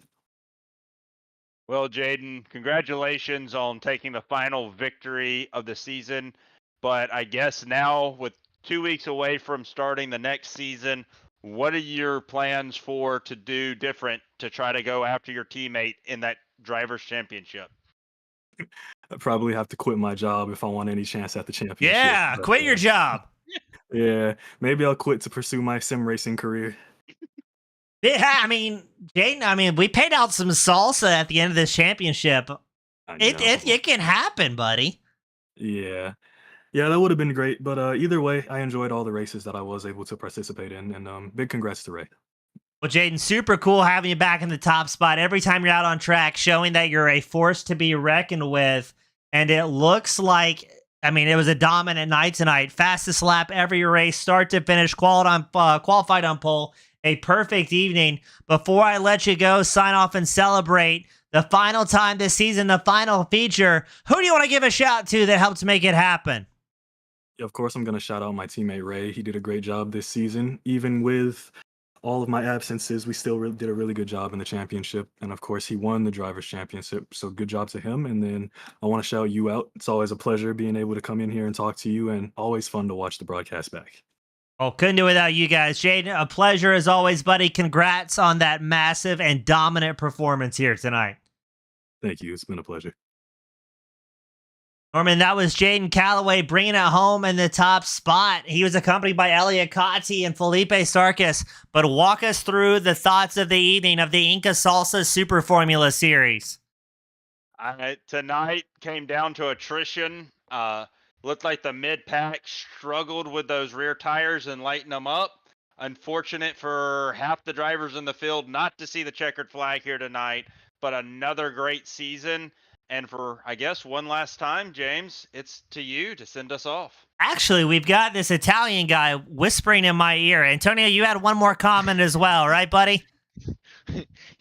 Well, Jaden, congratulations on taking the final victory of the season. But I guess now, with 2 weeks away from starting the next season, what are your plans to do different to try to go after your teammate in that Drivers' Championship? I probably have to quit my job if I want any chance at the championship. Yeah, but, quit your job. Yeah, maybe I'll quit to pursue my sim racing career. Yeah, Jaden, we paid out some salsa at the end of this championship. I It know. it can happen, buddy. Yeah. Yeah, that would have been great. But either way, I enjoyed all the races that I was able to participate in. And big congrats to Ray. Well, Jaden, super cool having you back in the top spot. Every time you're out on track, showing that you're a force to be reckoned with. And it looks like, it was a dominant night tonight. Fastest lap every race, start to finish, qualified on pole. A perfect evening. Before I let you go, sign off and celebrate the final time this season, the final feature. Who do you want to give a shout to that helped make it happen? Yeah, of course, I'm going to shout out my teammate Ray. He did a great job this season. Even with all of my absences, we still did a really good job in the championship. And of course, he won the Drivers' Championship. So good job to him. And then I want to shout you out. It's always a pleasure being able to come in here and talk to you, and always fun to watch the broadcast back. Well, couldn't do it without you guys. Jaden, a pleasure as always, buddy. Congrats on that massive and dominant performance here tonight. Thank you. It's been a pleasure. Norman, that was Jaden Calloway bringing it home in the top spot. He was accompanied by Elliot Cotti and Felipe Sarkis. But walk us through the thoughts of the evening of the Inca Salsa Super Formula Series. Tonight came down to attrition. Looked like the mid-pack struggled with those rear tires and lighting them up. Unfortunate for half the drivers in the field not to see the checkered flag here tonight, but another great season. And for, I guess, one last time, James, it's to you to send us off. Actually, we've got this Italian guy whispering in my ear. Antonio, you had one more comment as well, right, buddy?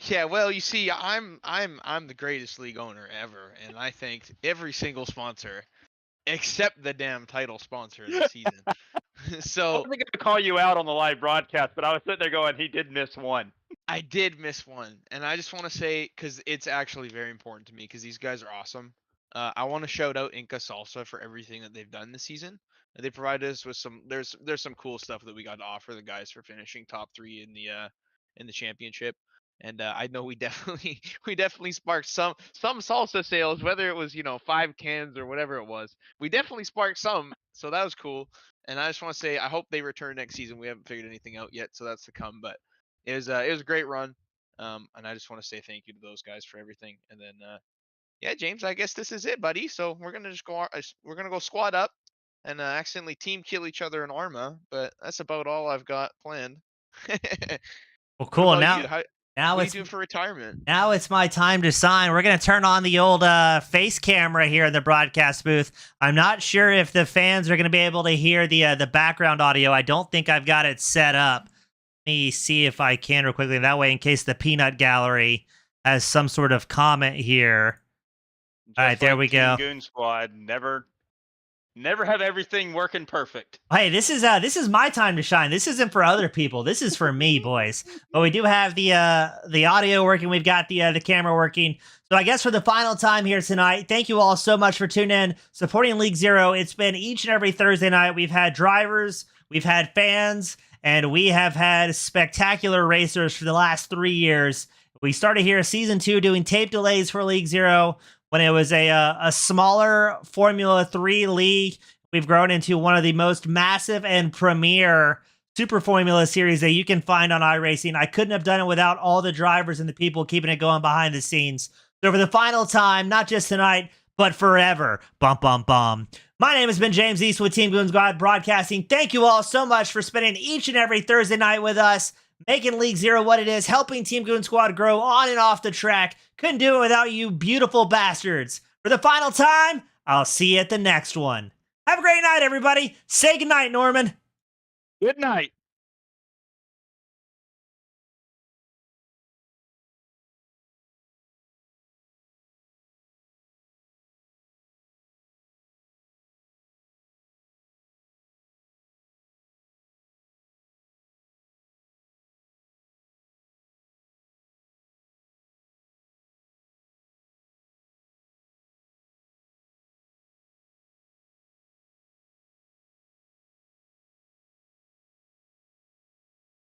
Yeah, well, you see, I'm the greatest league owner ever, and I thanked every single sponsor except the damn title sponsor of the season. I So wasn't going to call you out on the live broadcast, but I was sitting there going, he did miss one. I did miss one, and I just want to say, because it's actually very important to me, because these guys are awesome. I want to shout out Inca Salsa for everything that they've done this season. They provided us with there's some cool stuff that we got to offer the guys for finishing top 3 in the championship. And I know we definitely sparked some salsa sales, whether it was 5 cans or whatever it was. We definitely sparked some, so that was cool. And I just want to say I hope they return next season. We haven't figured anything out yet, so that's to come. But it was a great run, and I just want to say thank you to those guys for everything. And then yeah, James, I guess this is it, buddy. So we're gonna go squad up and accidentally team kill each other in Arma. But that's about all I've got planned. Well, cool. What about Now, you? now What are it's you doing for retirement? Now it's my time to sign. We're going to turn on the old face camera here in the broadcast booth. I'm not sure if the fans are going to be able to hear the background audio. I don't think I've got it set up. Let me see if I can real quickly. That way, in case the peanut gallery has some sort of comment here. Just All right, there like we Team go. Goon Squad, never have everything working perfect. Hey, this is my time to shine. This isn't for other people. This is for me, boys. But we do have the audio working. We've got the camera working. So I guess for the final time here tonight, thank you all so much for tuning in, supporting League Zero. It's been each and every Thursday night. We've had drivers, we've had fans, and we have had spectacular racers for the last 3 years. We started here season 2 doing tape delays for League Zero when it was a smaller Formula 3 league. We've grown into one of the most massive and premier Super Formula series that you can find on iRacing. I couldn't have done it without all the drivers and the people keeping it going behind the scenes. So for the final time, not just tonight, but forever. Bum, bum, bum. My name has been James East with Team Goon Squad Broadcasting. Thank you all so much for spending each and every Thursday night with us. making League Zero what it is, helping Team Goon Squad grow on and off the track. Couldn't do it without you beautiful bastards. For the final time, I'll see you at the next one. Have a great night, everybody. Say goodnight, Norman. Good night.